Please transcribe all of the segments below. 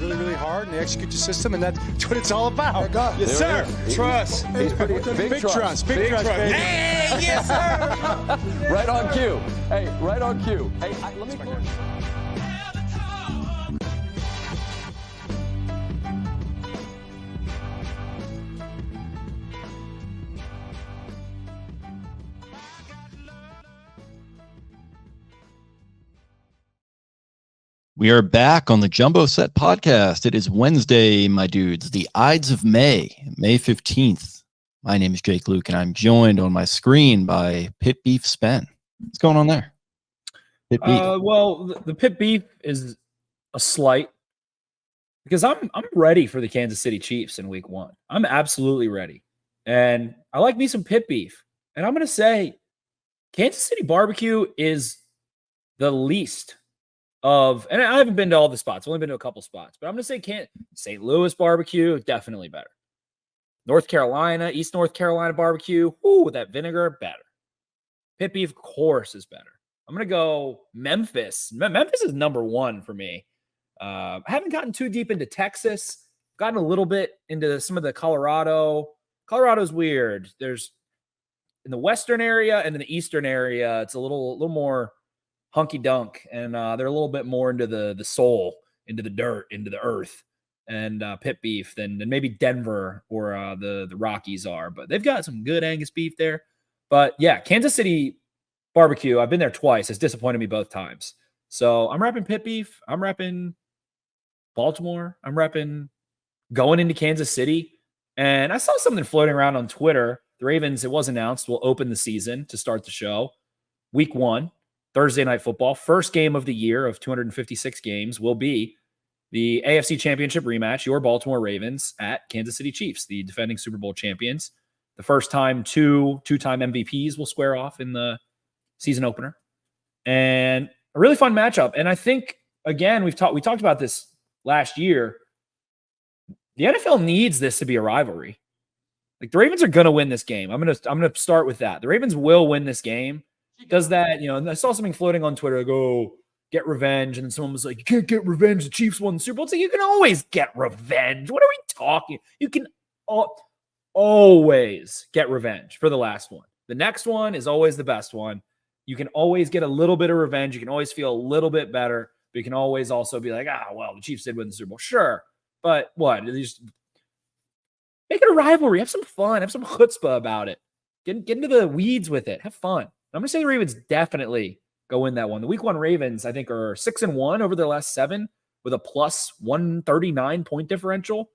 really, really hard, and they execute the system, and that's what it's all about. Yes, sir. Trust. He's pretty Big trust. Big trust, baby. Hey, yes, sir. Right on cue. Hey, right on cue. Hey, let me. We are back on the Jumbo Set podcast. It is Wednesday, my dudes, the Ides of May, May 15th. My name is Jake Louque, and I'm joined on my screen by Pit Beef Spen. What's going on there? Pit beef. Well, the pit beef is a slight because I'm ready for the Kansas City Chiefs in week 1. I'm absolutely ready. And I like me some pit beef. And I'm going to say Kansas City barbecue is the least of, and I haven't been to all the spots. I've only been to a couple spots, but I'm going to say St. Louis barbecue, definitely better. North Carolina, East North Carolina barbecue, ooh, that vinegar, better. Pit beef, of course, is better. I'm going to go Memphis. Memphis is number 1 for me. I haven't gotten too deep into Texas. Gotten a little bit into some of the Colorado. Colorado's weird. There's in the western area and in the eastern area, it's a little more hunky dunk, and they're a little bit more into the soul, into the dirt, into the earth, and pit beef than maybe Denver or the Rockies are. But they've got some good Angus beef there. But yeah, Kansas City barbecue, I've been there twice. It's disappointed me both times. So I'm repping pit beef. I'm repping Baltimore. I'm repping going into Kansas City. And I saw something floating around on Twitter. The Ravens, it was announced, will open the season to start the show. Week 1. Thursday Night Football, first game of the year of 256 games will be the AFC Championship rematch, your Baltimore Ravens at Kansas City Chiefs, the defending Super Bowl champions. The first time two-time MVPs will square off in the season opener. And a really fun matchup. And I think, again, we talked about this last year. The NFL needs this to be a rivalry. Like, the Ravens are going to win this game. I'm going to start with that. The Ravens will win this game. Does that, and I saw something floating on Twitter, go get revenge. And someone was like, you can't get revenge. The Chiefs won the Super Bowl. It's like, you can always get revenge. What are we talking? You can always get revenge for the last one. The next one is always the best one. You can always get a little bit of revenge. You can always feel a little bit better. But you can always also be like, well, the Chiefs did win the Super Bowl. Sure. But what? Just make it a rivalry. Have some fun. Have some chutzpah about it. Get into the weeds with it. Have fun. I'm going to say the Ravens definitely go win that one. The week 1 Ravens, I think, are 6-1 over their last 7 with a plus 139 point differential,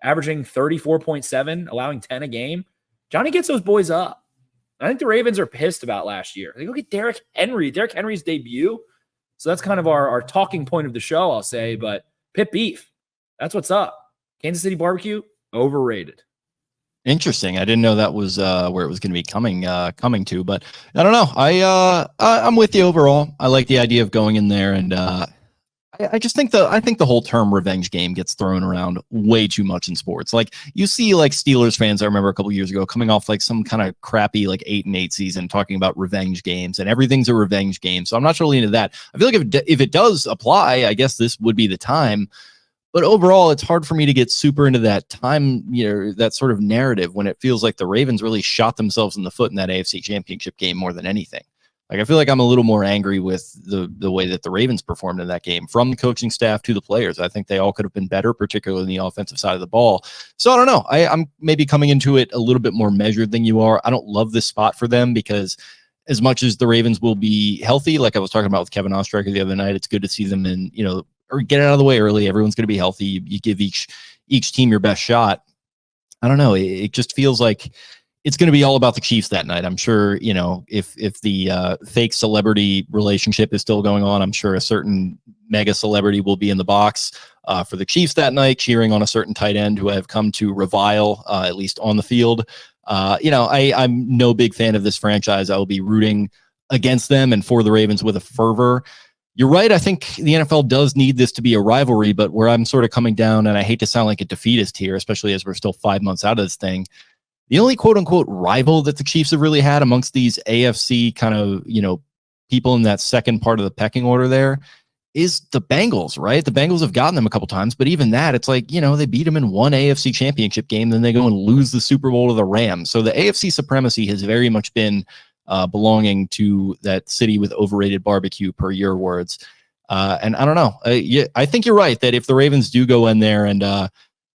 averaging 34.7, allowing 10 a game. Johnny gets those boys up. I think the Ravens are pissed about last year. They go get Derrick Henry's debut. So that's kind of our talking point of the show, I'll say. But pit beef, that's what's up. Kansas City barbecue, overrated. Interesting. I didn't know that was where it was going to be coming to, but I don't know. I'm with you overall. I like the idea of going in there, and I just think the whole term revenge game gets thrown around way too much in sports. Like, you see, like, Steelers fans, I remember a couple years ago coming off like some kind of crappy like 8-8 season talking about revenge games, and everything's a revenge game. So I'm not really into that. I feel like if it does apply, I guess this would be the time. But overall, it's hard for me to get super into that time, that sort of narrative when it feels like the Ravens really shot themselves in the foot in that AFC Championship game more than anything. Like, I feel like I'm a little more angry with the way that the Ravens performed in that game, from the coaching staff to the players. I think they all could have been better, particularly in the offensive side of the ball. So I don't know. I'm maybe coming into it a little bit more measured than you are. I don't love this spot for them because as much as the Ravens will be healthy, like I was talking about with Kevin Oestreicher the other night, it's good to see them in, or get out of the way early. Everyone's going to be healthy. You give each team your best shot. I don't know. It just feels like it's going to be all about the Chiefs that night. I'm sure, if the fake celebrity relationship is still going on, I'm sure a certain mega celebrity will be in the box for the Chiefs that night, cheering on a certain tight end who I have come to revile, at least on the field. I'm no big fan of this franchise. I will be rooting against them and for the Ravens with a fervor. You're right. I think the NFL does need this to be a rivalry, but where I'm sort of coming down, and I hate to sound like a defeatist here, especially as we're still 5 months out of this thing, the only quote unquote rival that the Chiefs have really had amongst these AFC kind of, people in that second part of the pecking order there is the Bengals, right? The Bengals have gotten them a couple times, but even that, it's like, they beat them in one AFC championship game, then they go and lose the Super Bowl to the Rams. So the AFC supremacy has very much been belonging to that city with overrated barbecue, per your words. And I don't know. I think you're right that if the Ravens do go in there and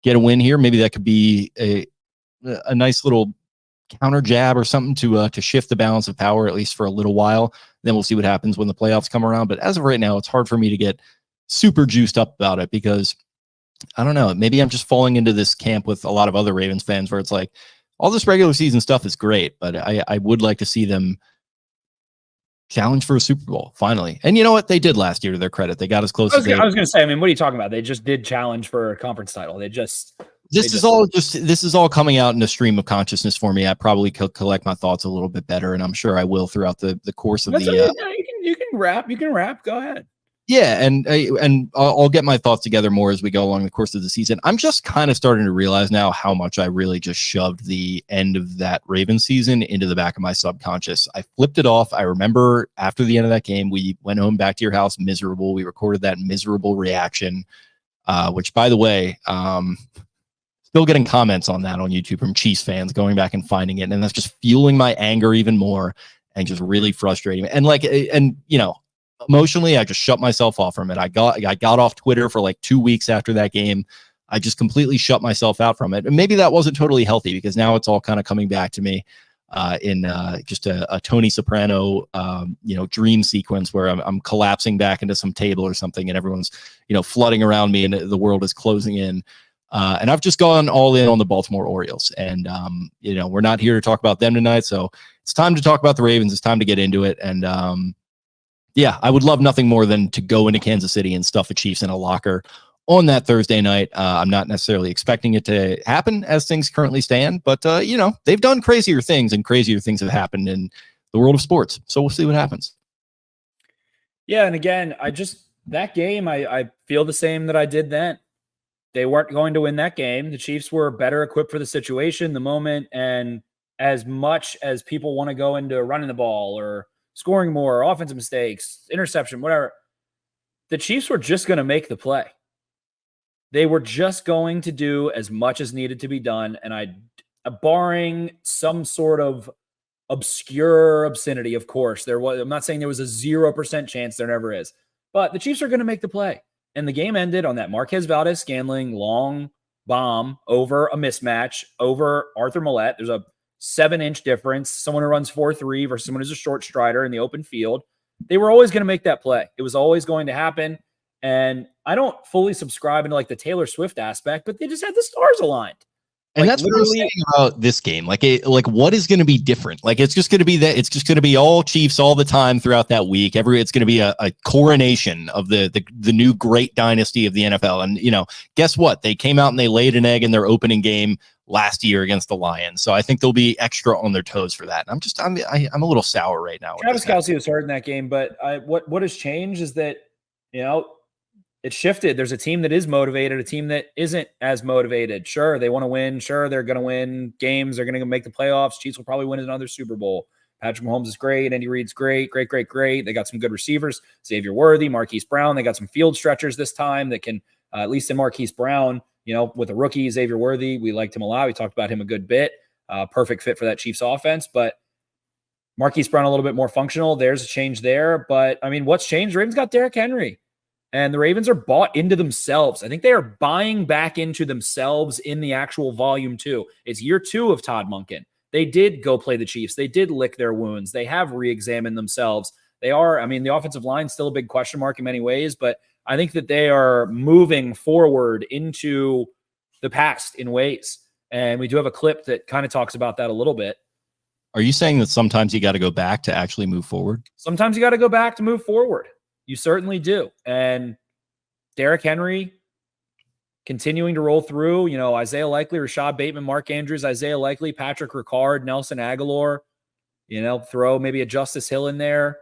get a win here, maybe that could be a nice little counter jab or something to shift the balance of power, at least for a little while. Then we'll see what happens when the playoffs come around. But as of right now, it's hard for me to get super juiced up about it because I don't know. Maybe I'm just falling into this camp with a lot of other Ravens fans where it's like all this regular season stuff is great, but I would like to see them challenge for a Super Bowl finally. And you know what? They did last year, to their credit. They got as close as they. I was going to say, I mean, what are you talking about? They just did challenge for a conference title. This is all coming out in a stream of consciousness for me. I probably could collect my thoughts a little bit better, and I'm sure I will throughout the course of you can rap. Go ahead. Yeah, and I'll get my thoughts together more as we go along the course of the season. I'm just kind of starting to realize now how much I really just shoved the end of that Ravens season into the back of my subconscious. I flipped it off. I remember after the end of that game, we went home back to your house miserable. We recorded that miserable reaction, which, by the way, still getting comments on that on YouTube from Chiefs fans going back and finding it. And that's just fueling my anger even more and just really frustrating me. And emotionally, I just shut myself off from it. I got off Twitter for like 2 weeks after that game. I just completely shut myself out from it. And maybe that wasn't totally healthy because now it's all kind of coming back to me in just a Tony Soprano, dream sequence where I'm collapsing back into some table or something and everyone's, flooding around me and the world is closing in. And I've just gone all in on the Baltimore Orioles. And, we're not here to talk about them tonight. So it's time to talk about the Ravens. It's time to get into it. And, I would love nothing more than to go into Kansas City and stuff the Chiefs in a locker on that Thursday night. I'm not necessarily expecting it to happen as things currently stand, but, they've done crazier things and crazier things have happened in the world of sports. So we'll see what happens. Yeah. And again, that game, I feel the same that I did then. They weren't going to win that game. The Chiefs were better equipped for the situation, the moment, and as much as people want to go into running the ball or scoring more, offensive mistakes, interception, whatever, the Chiefs were just going to make the play. They were just going to do as much as needed to be done, and barring some sort of obscure obscenity, of course, I'm not saying there was a 0% chance, there never is, but the Chiefs are going to make the play. And the game ended on that Marquez Valdez-Scantling long bomb over a mismatch over Arthur Millette. There's a 7-inch difference. Someone who runs 4.3 versus someone who's a short strider in the open field. They were always going to make that play. It was always going to happen. And I don't fully subscribe into like the Taylor Swift aspect, but they just had the stars aligned. And that's what I'm saying about this game. Like what is going to be different? Like, it's just going to be that it's just going to be all Chiefs all the time throughout that week. It's going to be a coronation of the new great dynasty of the NFL. And, guess what? They came out and they laid an egg in their opening game last year against the Lions. So I think they'll be extra on their toes for that. And I'm a little sour right now. Travis Kelce was hurt in that game, but what has changed is that, it shifted. There's a team that is motivated, a team that isn't as motivated. Sure, they want to win. Sure, they're going to win games. They're going to make the playoffs. Chiefs will probably win another Super Bowl. Patrick Mahomes is great. Andy Reid's great. They got some good receivers. Xavier Worthy, Marquise Brown. They got some field stretchers this time that can, at least in Marquise Brown, with a rookie, Xavier Worthy, we liked him a lot. We talked about him a good bit. Perfect fit for that Chiefs offense. But Marquise Brown a little bit more functional. There's a change there. But, what's changed? Ravens got Derrick Henry. And the Ravens are bought into themselves. I think they are buying back into themselves in the actual volume 2. It's year 2 of Todd Monken. They did go play the Chiefs. They did lick their wounds. They have re-examined themselves. They are, the offensive line is still a big question mark in many ways, but I think that they are moving forward into the past in ways. And we do have a clip that kind of talks about that a little bit. Are you saying that sometimes you got to go back to actually move forward? Sometimes you got to go back to move forward. You certainly do. And Derrick Henry continuing to roll through, Isaiah Likely, Rashad Bateman, Mark Andrews, Isaiah Likely, Patrick Ricard, Nelson Aguilar, throw maybe a Justice Hill in there,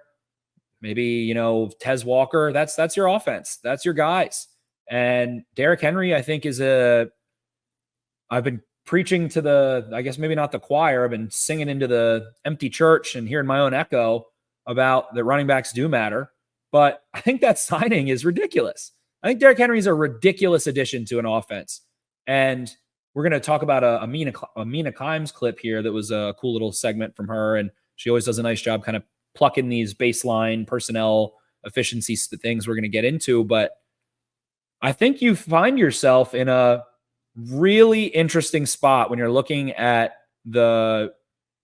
maybe, Tez Walker. That's your offense. That's your guys. And Derrick Henry, I think I've been preaching to I guess maybe not the choir. I've been singing into the empty church and hearing my own echo about that running backs do matter. but I think that signing is ridiculous. I think Derrick Henry is a ridiculous addition to an offense. And we're going to talk about a Mina Kimes clip here that was a cool little segment from her. And she always does a nice job kind of plucking these baseline personnel efficiency things we're going to get into. But I think you find yourself in a really interesting spot when you're looking at the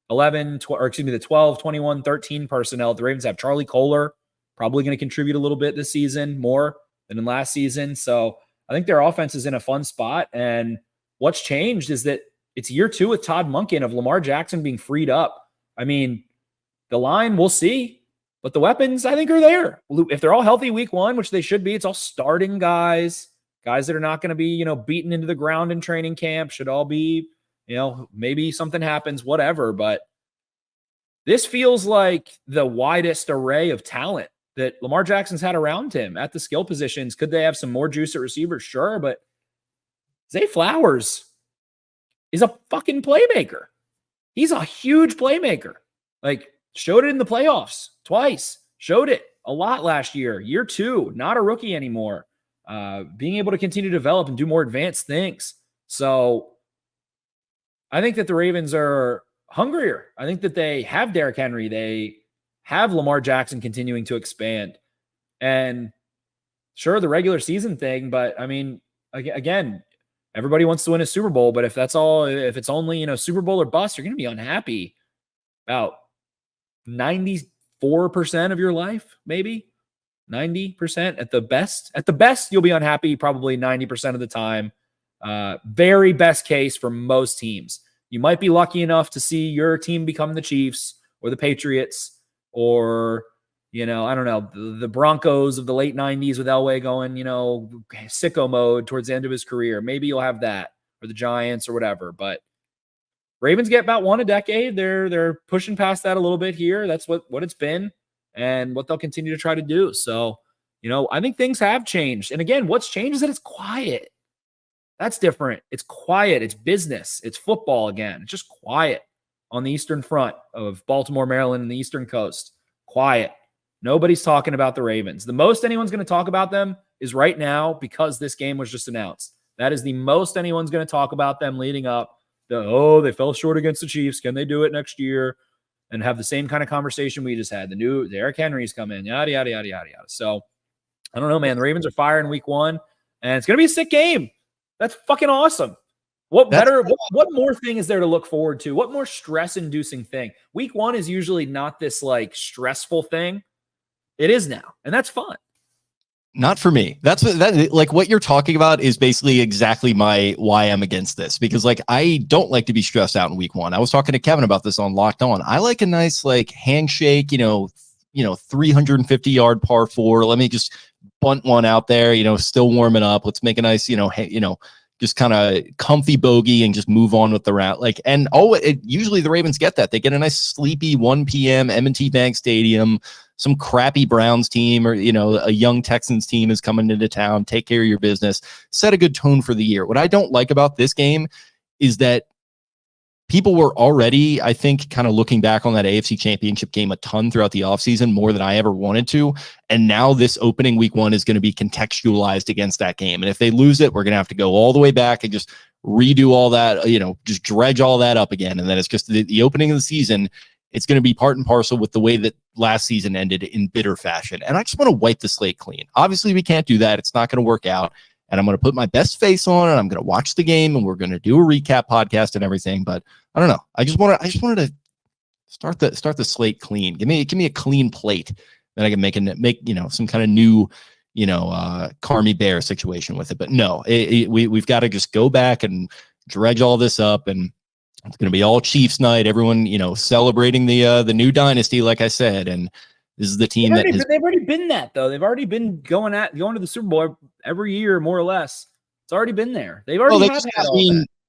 12, 21, 13 personnel. The Ravens have Charlie Kohler, probably going to contribute a little bit this season, more than in last season. So I think their offense is in a fun spot. And what's changed is that it's year 2 with Todd Monken of Lamar Jackson being freed up. I mean, the line, we'll see, but the weapons, I think, are there. If they're all healthy week 1, which they should be, it's all starting guys that are not going to be, beaten into the ground in training camp, should all be, maybe something happens, whatever. But this feels like the widest array of talent that Lamar Jackson's had around him at the skill positions. Could they have some more juice at receivers? Sure, but Zay Flowers is a fucking playmaker. He's a huge playmaker. Like, showed it in the playoffs twice. Showed it a lot last year. Year 2, not a rookie anymore. Being able to continue to develop and do more advanced things. So I think that the Ravens are hungrier. I think that they have Derrick Henry. They have Lamar Jackson continuing to expand. And sure, the regular season thing, but I mean, again, everybody wants to win a Super Bowl, but if it's only, Super Bowl or bust, you're going to be unhappy about 94% of your life, maybe 90% at the best. At the best, you'll be unhappy probably 90% of the time. Very best case for most teams. You might be lucky enough to see your team become the Chiefs or the Patriots or, I don't know, the Broncos of the late 90s with Elway going, sicko mode towards the end of his career. Maybe you'll have that, or the Giants or whatever. But Ravens get about 1 a decade. They're pushing past that a little bit here. That's what it's been and what they'll continue to try to do. So, I think things have changed. And again, what's changed is that it's quiet. That's different. It's quiet. It's business. It's football again. It's just quiet on the eastern front of Baltimore, Maryland, and the eastern coast. Quiet. Nobody's talking about the Ravens. The most anyone's going to talk about them is right now because this game was just announced. That is the most anyone's going to talk about them leading up. They fell short against the Chiefs. Can they do it next year? And have the same kind of conversation we just had. The Derrick Henry's come in, yada, yada, yada, yada, yada. So I don't know, man. The Ravens are firing week 1, and it's going to be a sick game. That's fucking awesome. What more thing is there to look forward to? What more stress-inducing thing? Week 1 is usually not this like stressful thing. It is now, and that's fun. Not for me. That's what you're talking about is basically exactly why I'm against this, because like I don't like to be stressed out in week 1. I was talking to Kevin about this on Locked On. I like a nice like handshake, 350-yard par 4. Let me just bunt one out there, still warming up. Let's make a nice, just kind of comfy bogey and just move on with the route. Like, and usually the Ravens get that. They get a nice sleepy 1 p.m. M&T Bank Stadium. Some crappy Browns team or, a young Texans team is coming into town. Take care of your business. Set a good tone for the year. What I don't like about this game is that people were already, I think, kind of looking back on that AFC Championship game a ton throughout the offseason, more than I ever wanted to. And now this opening week 1 is going to be contextualized against that game. And if they lose it, we're going to have to go all the way back and just redo all that, just dredge all that up again. And then it's just the opening of the season. It's going to be part and parcel with the way that last season ended in bitter fashion. And I just want to wipe the slate clean. Obviously, we can't do that. It's not going to work out. And I'm going to put my best face on and I'm going to watch the game and we're going to do a recap podcast and everything. But I don't know. I just wanted to start the slate clean. Give me a clean plate that I can make some kind of new, Carmi Bear situation with it. But no, we've got to just go back and dredge all this up, and it's going to be all Chiefs night. Everyone, celebrating the new dynasty, like I said, and this is the team they've already been that though. They've already been going to the Super Bowl every year, more or less. It's already been there. They've already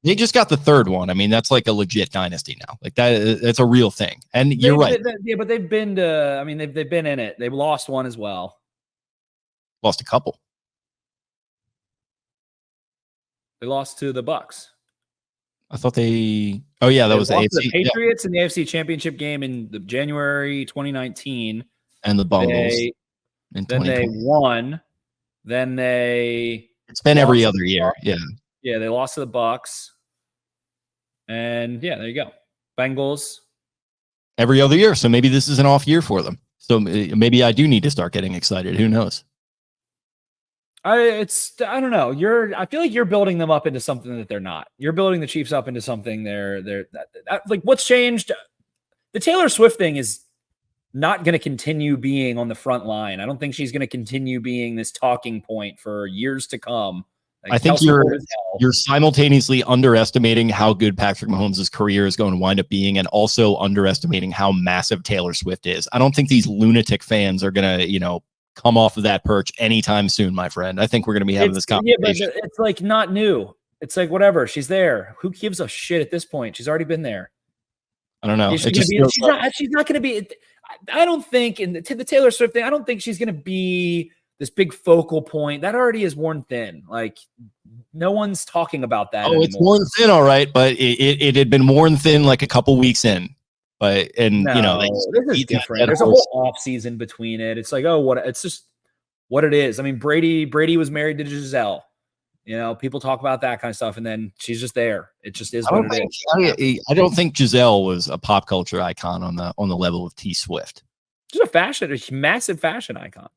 they just got the third one. I mean, that's like a legit dynasty now. Like that's a real thing. And you're right. But they've been to. I mean, they've been in it. They've lost one as well. Lost a couple. They lost to the Bucks. I thought they. Oh yeah, that was the AFC. The Patriots in the AFC Championship game in the January 2019, and the Bungles. Then they won. Then it's been every other year. Yeah. Yeah, they lost to the Bucks. And yeah, there you go. Bengals. Every other year. So maybe this is an off year for them. So maybe I do need to start getting excited. Who knows? I don't know. I feel like you're building them up into something that they're not. You're building the Chiefs up into something they're like, what's changed? The Taylor Swift thing is not going to continue being on the front line. I don't think she's going to continue being this talking point for years to come. Like, I think you're simultaneously underestimating how good Patrick Mahomes' career is going to wind up being, and also underestimating how massive Taylor Swift is. I don't think these lunatic fans are going to, come off of that perch anytime soon, my friend. I think we're going to be having this conversation. Yeah, but it's like not new. It's like whatever. She's there. Who gives a shit at this point? She's already been there. I don't know. She's not going to be. I don't think in the Taylor Swift thing. I don't think she's going to be this big focal point. That already is worn thin. Like no one's talking about that. It's worn thin, all right, but it had been worn thin like a couple weeks in. But this is different. There's a whole off season between it. It's like, it's just what it is. I mean, Brady was married to Giselle. People talk about that kind of stuff, and then she's just there. It just is what it is. I don't think Giselle was a pop culture icon on the level of T Swift. She's a massive fashion icon.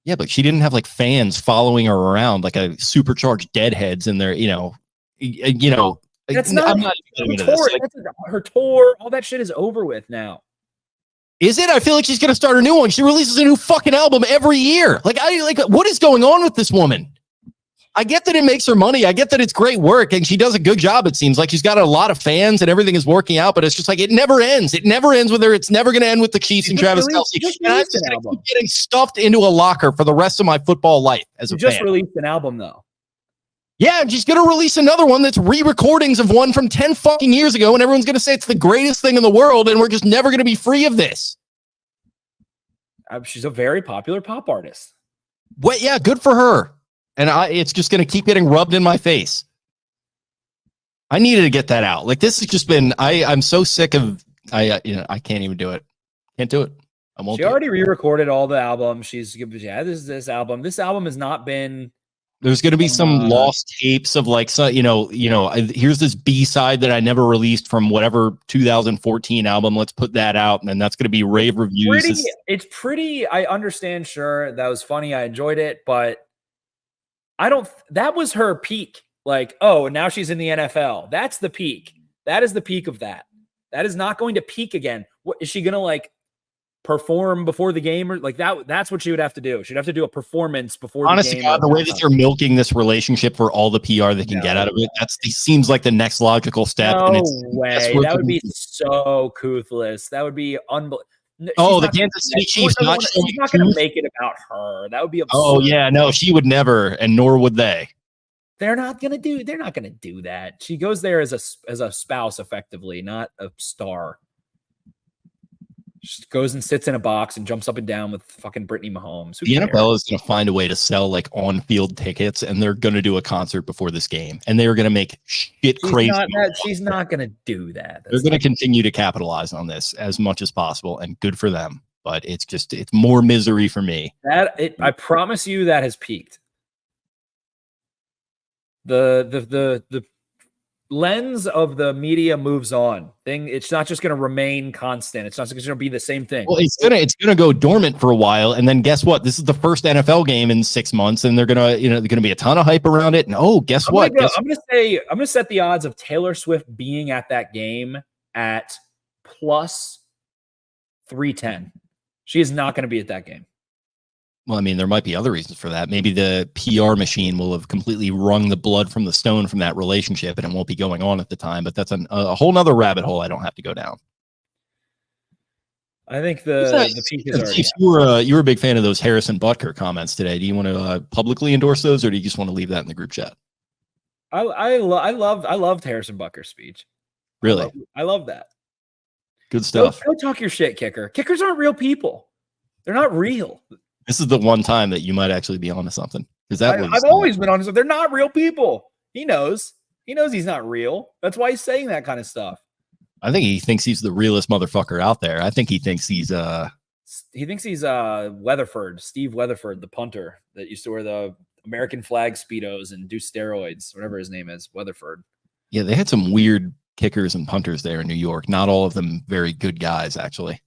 Yeah, but she didn't have like fans following her around like a supercharged deadheads in there. That's not her tour. All that shit is over with now. Is it? I feel like she's gonna start a new one. She releases a new fucking album every year. What is going on with this woman? I get that it makes her money. I get that it's great work, and she does a good job. It seems like she's got a lot of fans, and everything is working out. But it's just like it never ends. It never ends with her. It's never going to end with the Chiefs and Travis Kelce. And I'm just going to keep getting stuffed into a locker for the rest of my football life as a fan. Just released an album though. Yeah, and she's going to release another one that's re-recordings of one from 10 fucking years ago, and everyone's going to say it's the greatest thing in the world, and we're just never going to be free of this. She's a very popular pop artist. Yeah, good for her. And it's just going to keep getting rubbed in my face. I needed to get that out. Like this has just been. I'm so sick of. I can't even do it. Can't do it. I won't. She already re-recorded all the albums. This album. This album has not been. There's going to be some lost tapes of like, here's this B-side that I never released from whatever 2014 album. Let's put that out. And then that's going to be rave reviews. It's pretty. I understand. Sure. That was funny. I enjoyed it, but that was her peak. Like, oh, now she's in the NFL. That's the peak. That is the peak of that. That is not going to peak again. What is she going to like perform before the game or like that? That's what she would have to do. She'd have to do a performance before the game. God, the way that they're milking this relationship for all the PR they can get out of it, seems like the next logical step. No way. That would be so toothless. That would be unbelievable. The Kansas City Chiefs she's not going to make it about her. That would be absurd. Oh yeah, no, she would never, and nor would they. They're not going to do that. She goes there as a spouse, effectively, not a star. She goes and sits in a box and jumps up and down with fucking Brittany Mahomes. The NFL is going to find a way to sell like on-field tickets, and they're going to do a concert before this game, and they are going to make shit crazy. She's not going to do that. They're going to continue to capitalize on this as much as possible, and good for them. But it's more misery for me. I promise you that has peaked. The lens of the media moves on. It's not just going to remain constant. It's not just going to be the same thing. Well, it's gonna go dormant for a while, and then guess what? This is the first NFL game in 6 months, and they're gonna be a ton of hype around it. And guess what? I'm gonna set the odds of Taylor Swift being at that game at plus 310. She is not going to be at that game. Well, I mean, there might be other reasons for that. Maybe the PR machine will have completely wrung the blood from the stone from that relationship, and it won't be going on at the time. But that's a whole nother rabbit hole I don't have to go down. I think the peak is already. You were a big fan of those Harrison Butker comments today. Do you want to publicly endorse those, or do you just want to leave that in the group chat? I loved Harrison Butker's speech. Really, I love that. Good stuff. Go talk your shit, kicker. Kickers aren't real people. They're not real. This is the one time that you might actually be onto something. I've always been honest. They're not real people. He knows. He knows he's not real. That's why he's saying that kind of stuff. I think he thinks he's the realest motherfucker out there. I think he thinks he's He thinks he's Weatherford, Steve Weatherford, the punter that used to wear the American flag Speedos and do steroids, whatever his name is, Weatherford. Yeah, they had some weird kickers and punters there in New York. Not all of them very good guys, actually.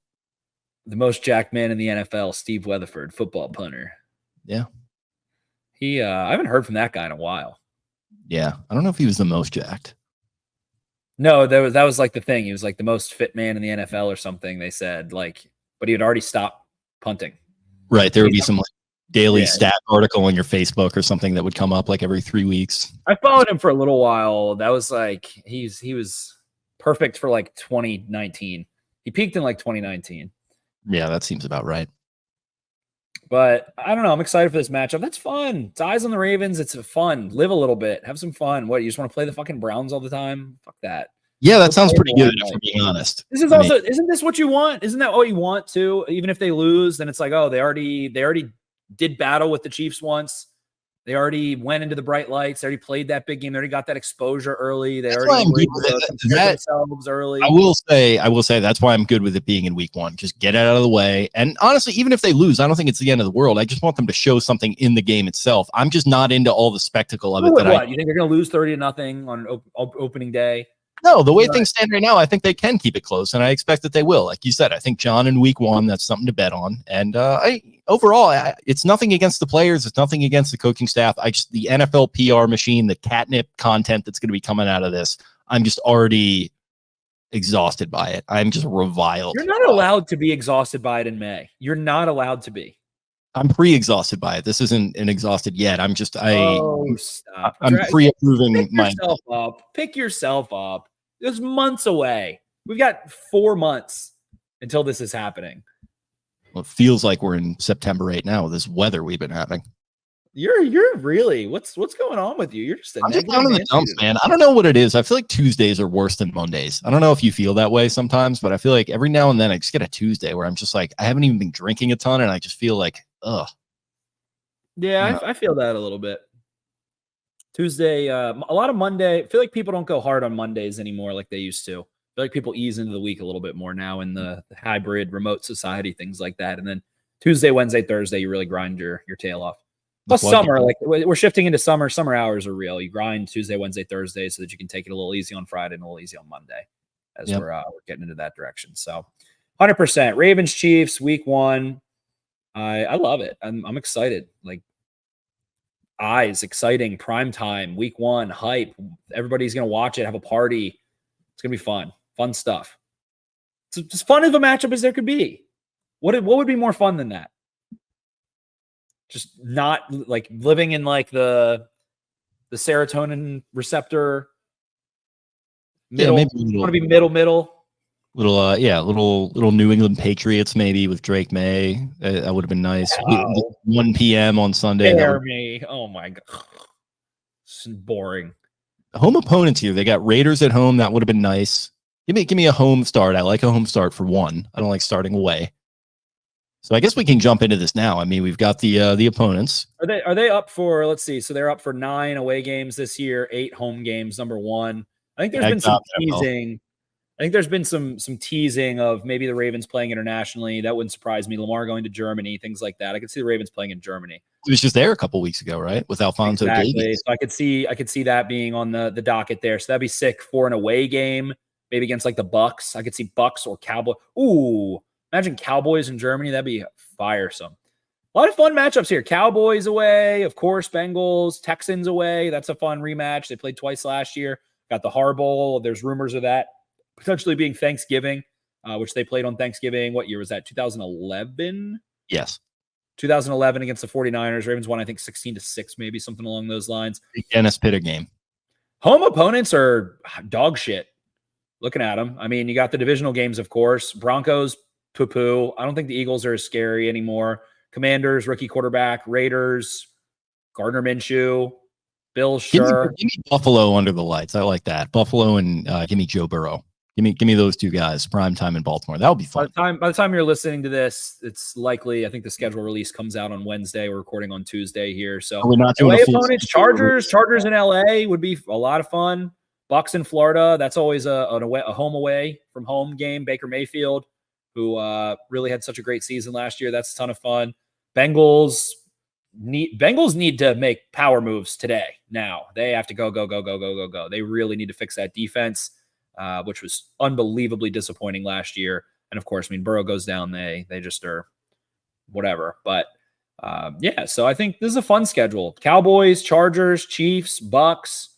The most jacked man in the NFL, Steve Weatherford, football punter. Yeah. I haven't heard from that guy in a while. Yeah. I don't know if he was the most jacked. No, that was like the thing. He was like the most fit man in the NFL or something, they said, like, but he had already stopped punting. Right. There would be some like daily stat article on your Facebook or something that would come up like every 3 weeks. I followed him for a little while. That was like he was perfect for like 2019. He peaked in like 2019. Yeah, that seems about right. But I don't know. I'm excited for this matchup. That's fun. It's eyes on the Ravens. It's fun. Live a little bit. Have some fun. What, you just want to play the fucking Browns all the time? Fuck that. Yeah, that sounds pretty good, if I'm being honest. This is also, isn't this what you want? Isn't that what you want too? Even if they lose, then it's like, oh, they already did battle with the Chiefs once. They already went into the bright lights. They already played that big game. They already got that exposure early. They already themselves early. I will say that's why I'm good with it being in week 1. Just get it out of the way. And honestly, even if they lose, I don't think it's the end of the world. I just want them to show something in the game itself. I'm just not into all the spectacle of it. You think they're going to lose 30-0 on opening day? No, the way things stand right now, I think they can keep it close, and I expect that they will. Like you said, I think John in week 1, that's something to bet on. And overall, it's nothing against the players. It's nothing against the coaching staff. The NFL PR machine, the catnip content that's going to be coming out of this, I'm just already exhausted by it. I'm just reviled. You're not allowed to be exhausted by it in May. You're not allowed to be. I'm pre-exhausted by it. This isn't an exhausted yet. I'm just stop. I'm pre-approving Pick yourself up. It's months away. We've got 4 months until this is happening. Well, it feels like we're in September right now with this weather we've been having. You're really what's going on with you? You're just I'm just down in the dumps, man. I don't know what it is. I feel like Tuesdays are worse than Mondays. I don't know if you feel that way sometimes, but I feel like every now and then I just get a Tuesday where I'm just like, I haven't even been drinking a ton, and I just feel like, ugh. Yeah, I feel that a little bit. Tuesday, a lot of Monday. I feel like people don't go hard on Mondays anymore like they used to. I feel like people ease into the week a little bit more now in the hybrid remote society, things like that. And then Tuesday, Wednesday, Thursday, you really grind your tail off. Plus summer, like we're shifting into summer. Summer hours are real. You grind Tuesday, Wednesday, Thursday so that you can take it a little easy on Friday and a little easy on Monday as we're getting into that direction. So 100% Ravens, Chiefs, week 1. I love it. I'm excited. Like, eyes, exciting, prime time, week 1, hype. Everybody's going to watch it, have a party. It's going to be fun. Fun stuff. It's as fun of a matchup as there could be. What would be more fun than that? Just not like living in like the serotonin receptor. Middle. Maybe You want to be middle. Little New England Patriots maybe with Drake May. That would have been nice. Wow. 1 p.m. on Sunday. Me. Oh my god, it's boring. Home opponents here. They got Raiders at home. That would have been nice. Give me a home start. I like a home start for 1. I don't like starting away. So I guess we can jump into this now. I mean, we've got the opponents. Are they up for? Let's see. So they're up for 9 away games this year, 8 home games. Number 1. I think there's been some teasing. I think there's been some teasing of maybe the Ravens playing internationally. That wouldn't surprise me. Lamar going to Germany, things like that. I could see the Ravens playing in Germany. He was just there a couple weeks ago, right? With Alfonso Davies. So I could see that being on the docket there. So that'd be sick for an away game, maybe against like the Bucks. I could see Bucks or Cowboys. Ooh, imagine Cowboys in Germany. That'd be firesome. A lot of fun matchups here. Cowboys away, of course. Bengals, Texans away. That's a fun rematch. They played twice last year. Got the Har Bowl. There's rumors of that potentially being Thanksgiving, which they played on Thanksgiving. What year was that? 2011? Yes. 2011 against the 49ers. Ravens won, I think, 16-6, maybe something along those lines. Big Dennis Pitta game. Home opponents are dog shit. Looking at them. I mean, you got the divisional games, of course. Broncos, poo-poo. I don't think the Eagles are as scary anymore. Commanders, rookie quarterback. Raiders, Gardner Minshew. Bills, sure. Give me Buffalo under the lights. I like that. Buffalo and give me Joe Burrow. Give me those two guys. Prime time in Baltimore. That would be fun. By the time you're listening to this, it's likely. I think the schedule release comes out on Wednesday. We're recording on Tuesday here. So we're not doing opponents. Chargers in LA would be a lot of fun. Bucks in Florida. That's always a home away from home game. Baker Mayfield. who really had such a great season last year. That's a ton of fun. Bengals need to make power moves today. Now they have to go. They really need to fix that defense, which was unbelievably disappointing last year. And of course, I mean, Burrow goes down, they just are whatever. But yeah, so I think this is a fun schedule. Cowboys, Chargers, Chiefs, Bucks,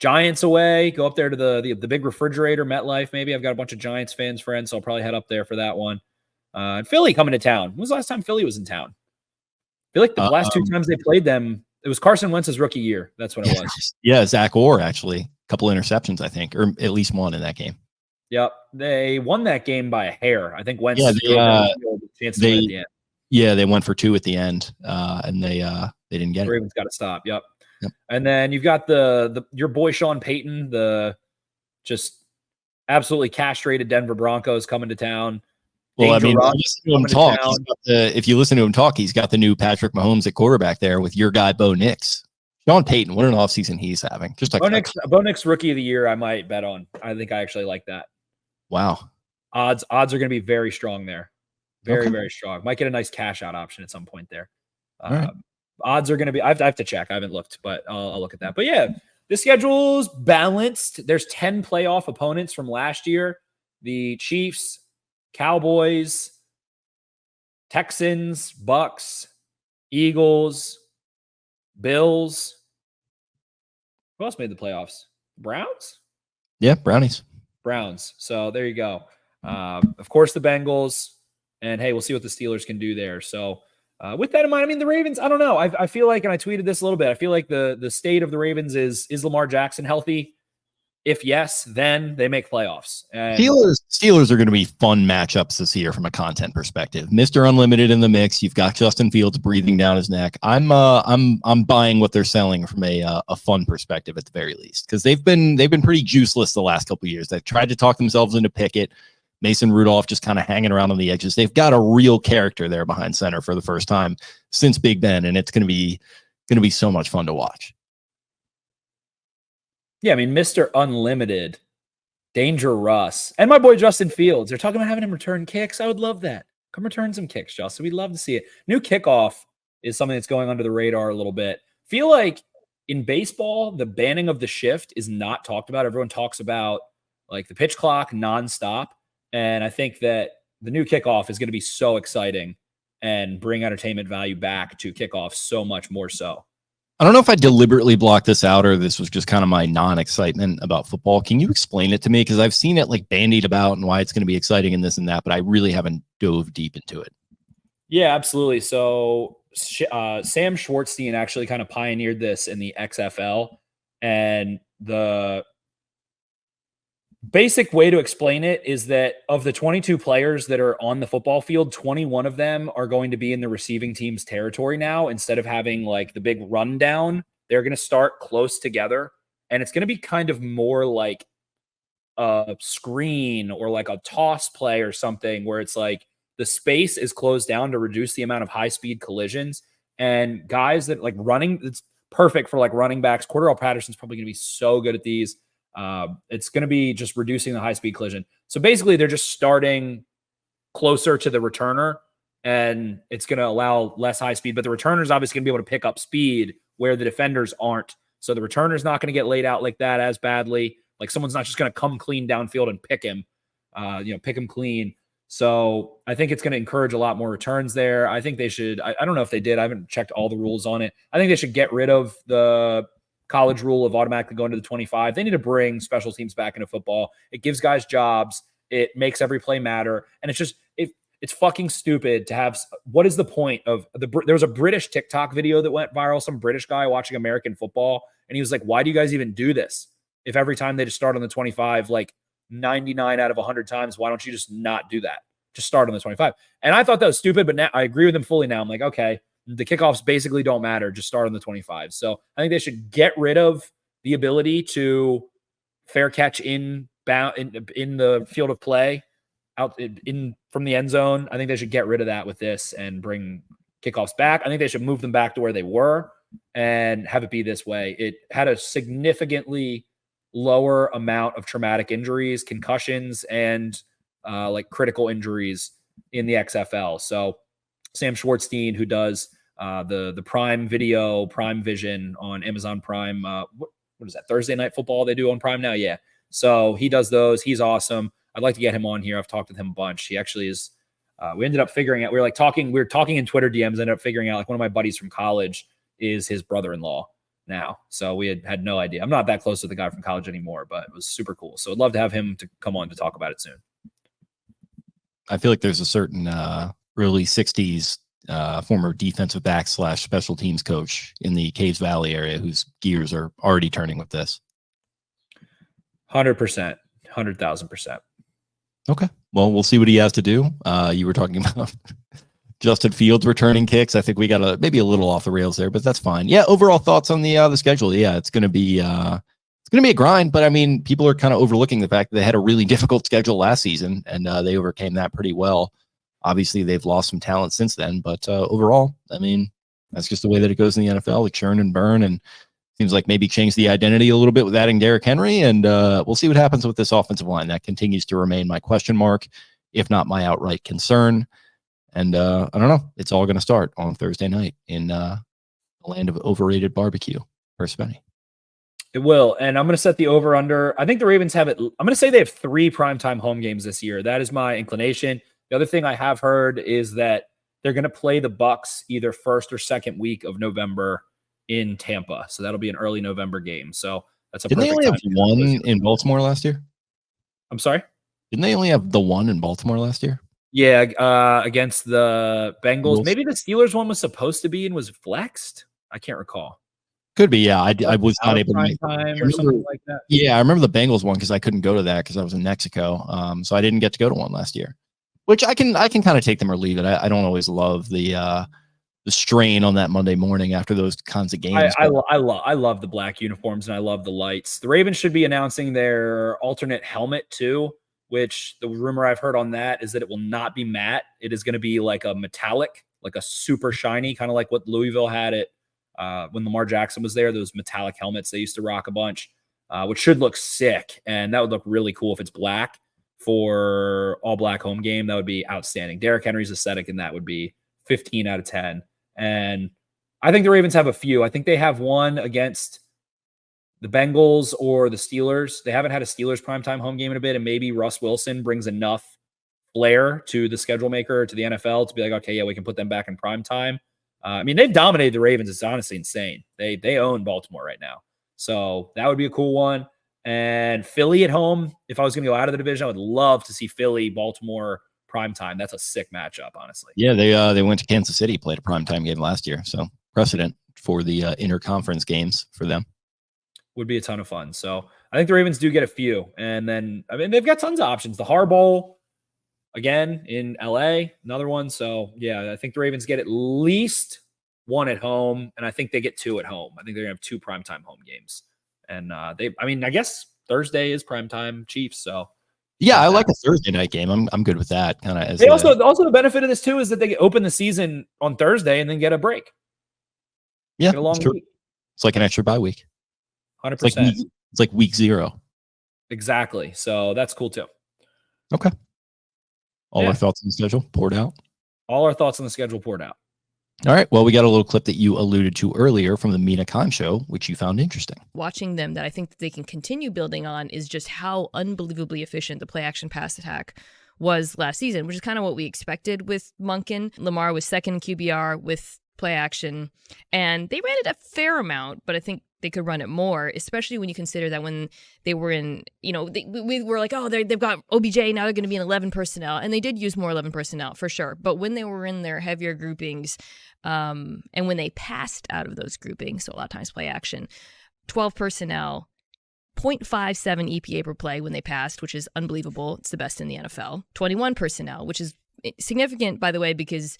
Giants away. Go up there to the big refrigerator, MetLife. Maybe I've got a bunch of Giants fans friends, so I'll probably head up there for that one. And Philly coming to town. When was the last time Philly was in town? I feel like the last two times they played them, it was Carson Wentz's rookie year. That's what it was. Yeah, Zach Orr, actually. A couple interceptions, I think, or at least one in that game. Yep. They won that game by a hair. I think Wentz chance to win at the end. Yeah, they went for 2 at the end, and they didn't get it. Ravens got to stop. Yep. And then you've got your boy Sean Payton, the just absolutely castrated Denver Broncos coming to town. Well, I mean, if you listen to him talk, he's got the new Patrick Mahomes at quarterback there with your guy Bo Nix. Sean Payton, what an offseason he's having. Just like Bo Nix rookie of the year, I might bet on. I think I actually like that. Wow. Odds are going to be very strong there. Very strong. Might get a nice cash out option at some point there. Right. Odds are going to be, I have to check. I haven't looked, but I'll look at that. But yeah, the schedule's balanced. There's 10 playoff opponents from last year. The Chiefs, Cowboys, Texans, Bucks, Eagles, Bills. Who else made the playoffs? Browns? Yeah, Brownies. Browns. So there you go. Of course, the Bengals. And hey, we'll see what the Steelers can do there. So with that in mind, I mean, the Ravens, I don't know. I feel like, and I tweeted this a little bit, I feel like the state of the Ravens is Lamar Jackson healthy? If yes, then they make playoffs. And Steelers are going to be fun matchups this year from a content perspective. Mr. Unlimited in the mix. You've got Justin Fields breathing down his neck. I'm buying what they're selling from a fun perspective at the very least, because they've been pretty juiceless the last couple of years. They've tried to talk themselves into Pickett. Mason Rudolph just kind of hanging around on the edges. They've got a real character there behind center for the first time since Big Ben, and it's going to be so much fun to watch. Yeah, I mean, Mr. Unlimited, Danger Russ, and my boy Justin Fields. They're talking about having him return kicks. I would love that. Come return some kicks, Justin. We'd love to see it. New kickoff is something that's going under the radar a little bit. Feel like in baseball, the banning of the shift is not talked about. Everyone talks about like the pitch clock nonstop. And I think that the new kickoff is going to be so exciting and bring entertainment value back to kickoff so much more so. I don't know if I deliberately blocked this out or this was just kind of my non-excitement about football. Can you explain it to me? Because I've seen it like bandied about and why it's going to be exciting and this and that, but I really haven't dove deep into it. Yeah, absolutely. So Sam Schwartzstein actually kind of pioneered this in the XFL, and the basic way to explain it is that of the 22 players that are on the football field, 21 of them are going to be in the receiving team's territory now. Instead of having like the big rundown, they're going to start close together, and it's going to be kind of more like a screen or like a toss play or something where it's like the space is closed down to reduce the amount of high-speed collisions, and guys that like running, it's perfect for like running backs. Cordell Patterson's probably going to be so good at these. It's going to be just reducing the high-speed collision. So basically, they're just starting closer to the returner, and it's going to allow less high speed. But the returner is obviously going to be able to pick up speed where the defenders aren't. So the returner's not going to get laid out like that as badly. Like someone's not just going to come clean downfield and pick him, pick him clean. So I think it's going to encourage a lot more returns there. I think they should. I don't know if they did. I haven't checked all the rules on it. I think they should get rid of the college rule of automatically going to the 25. They need to bring special teams back into football. It gives guys jobs. It makes every play matter. And it's just, it's fucking stupid to have. What is the point of there was a British TikTok video that went viral, some British guy watching American football. And he was like, why do you guys even do this? If every time they just start on the 25, like 99 out of 100 times, why don't you just not do that? Just start on the 25. And I thought that was stupid, but now I agree with him fully now. I'm like, okay, the kickoffs basically don't matter. Just start on the 25. So I think they should get rid of the ability to fair catch in the field of play out in from the end zone. I think they should get rid of that with this and bring kickoffs back. I think they should move them back to where they were and have it be this way. It had a significantly lower amount of traumatic injuries, concussions, and like critical injuries in the XFL. So Sam Schwartzstein, who does the Prime Video, Prime Vision on Amazon Prime. What is that? Thursday Night Football they do on Prime now? Yeah. So he does those. He's awesome. I'd like to get him on here. I've talked with him a bunch. He actually is. We ended up figuring out. We were talking in Twitter DMs. Ended up figuring out like one of my buddies from college is his brother-in-law now. So we had no idea. I'm not that close to the guy from college anymore, but it was super cool. So I'd love to have him to come on to talk about it soon. I feel like there's a certain early 60s former defensive back / special teams coach in the Caves Valley area whose gears are already turning with this. 100%, 100,000%. Okay. Well, we'll see what he has to do. You were talking about Justin Fields returning kicks. I think we got maybe a little off the rails there, but that's fine. Yeah. Overall thoughts on the schedule. Yeah, it's going to be a grind, but I mean, people are kind of overlooking the fact that they had a really difficult schedule last season and they overcame that pretty well. Obviously, they've lost some talent since then, but overall, I mean, that's just the way that it goes in the NFL, like churn and burn, and seems like maybe change the identity a little bit with adding Derrick Henry, and we'll see what happens with this offensive line. That continues to remain my question mark, if not my outright concern. And I don't know. It's all going to start on Thursday night in the land of overrated barbecue for Spenny. It will, and I'm going to set the over-under. I think the Ravens have it. I'm going to say they have 3 primetime home games this year. That is my inclination. The other thing I have heard is that they're going to play the Bucs either first or second week of November in Tampa. So that'll be an early November game. So that's a Didn't they only have one in Baltimore last year? I'm sorry? Didn't they only have the one in Baltimore last year? Yeah, against the Bengals. Maybe the Steelers one was supposed to be and was flexed. I can't recall. Could be, yeah. I was not able to make time or something like that. Yeah, I remember the Bengals one because I couldn't go to that because I was in Mexico. So I didn't get to go to one last year. Which I can kind of take them or leave it. I don't always love the strain on that Monday morning after those kinds of games. I love the black uniforms and I love the lights. The Ravens should be announcing their alternate helmet too, which the rumor I've heard on that is that it will not be matte. It is going to be like a metallic, like a super shiny, kind of like what Louisville had it when Lamar Jackson was there. Those metallic helmets they used to rock a bunch, which should look sick, and that would look really cool if it's black. For all black home game, that would be outstanding. Derrick Henry's aesthetic in that would be 15 out of 10. And I think the Ravens have a few. I think they have one against the Bengals or the Steelers. They haven't had a Steelers primetime home game in a bit, and maybe Russ Wilson brings enough flair to the schedule maker, to the NFL, to be like, okay, yeah, we can put them back in primetime. I mean, they've dominated the Ravens. It's honestly insane. They own Baltimore right now. So that would be a cool one. And Philly at home, if I was going to go out of the division, I would love to see Philly, Baltimore, primetime. That's a sick matchup, honestly. Yeah, they went to Kansas City, played a primetime game last year. So precedent for the interconference games for them. Would be a ton of fun. So I think the Ravens do get a few. And then, I mean, they've got tons of options. The Har Bowl, again, in LA, another one. So, yeah, I think the Ravens get at least one at home, and I think they get 2 at home. I think they're going to have 2 primetime home games. And I guess Thursday is primetime Chiefs. So yeah, I like a Thursday night game. I'm good with that. Kind of. They also the benefit of this too is that they open the season on Thursday and then get a break. Yeah, get a long week. It's like an extra bye week. 100%. It's like week 0. Exactly. So that's cool too. Okay. All our thoughts on the schedule poured out. All our thoughts on the schedule poured out. All right. Well, we got a little clip that you alluded to earlier from the Mina Kimes show, which you found interesting. Watching them, that I think that they can continue building on, is just how unbelievably efficient the play action pass attack was last season, which is kind of what we expected with Monken. Lamar was second in QBR with play action, and they ran it a fair amount, but I think they could run it more, especially when you consider that when they were in, we were like, oh, they've got OBJ, now they're going to be in 11 personnel. And they did use more 11 personnel for sure. But when they were in their heavier groupings, and when they passed out of those groupings, so a lot of times play action, 12 personnel, 0.57 EPA per play when they passed, which is unbelievable. It's the best in the NFL. 21 personnel, which is significant, by the way, because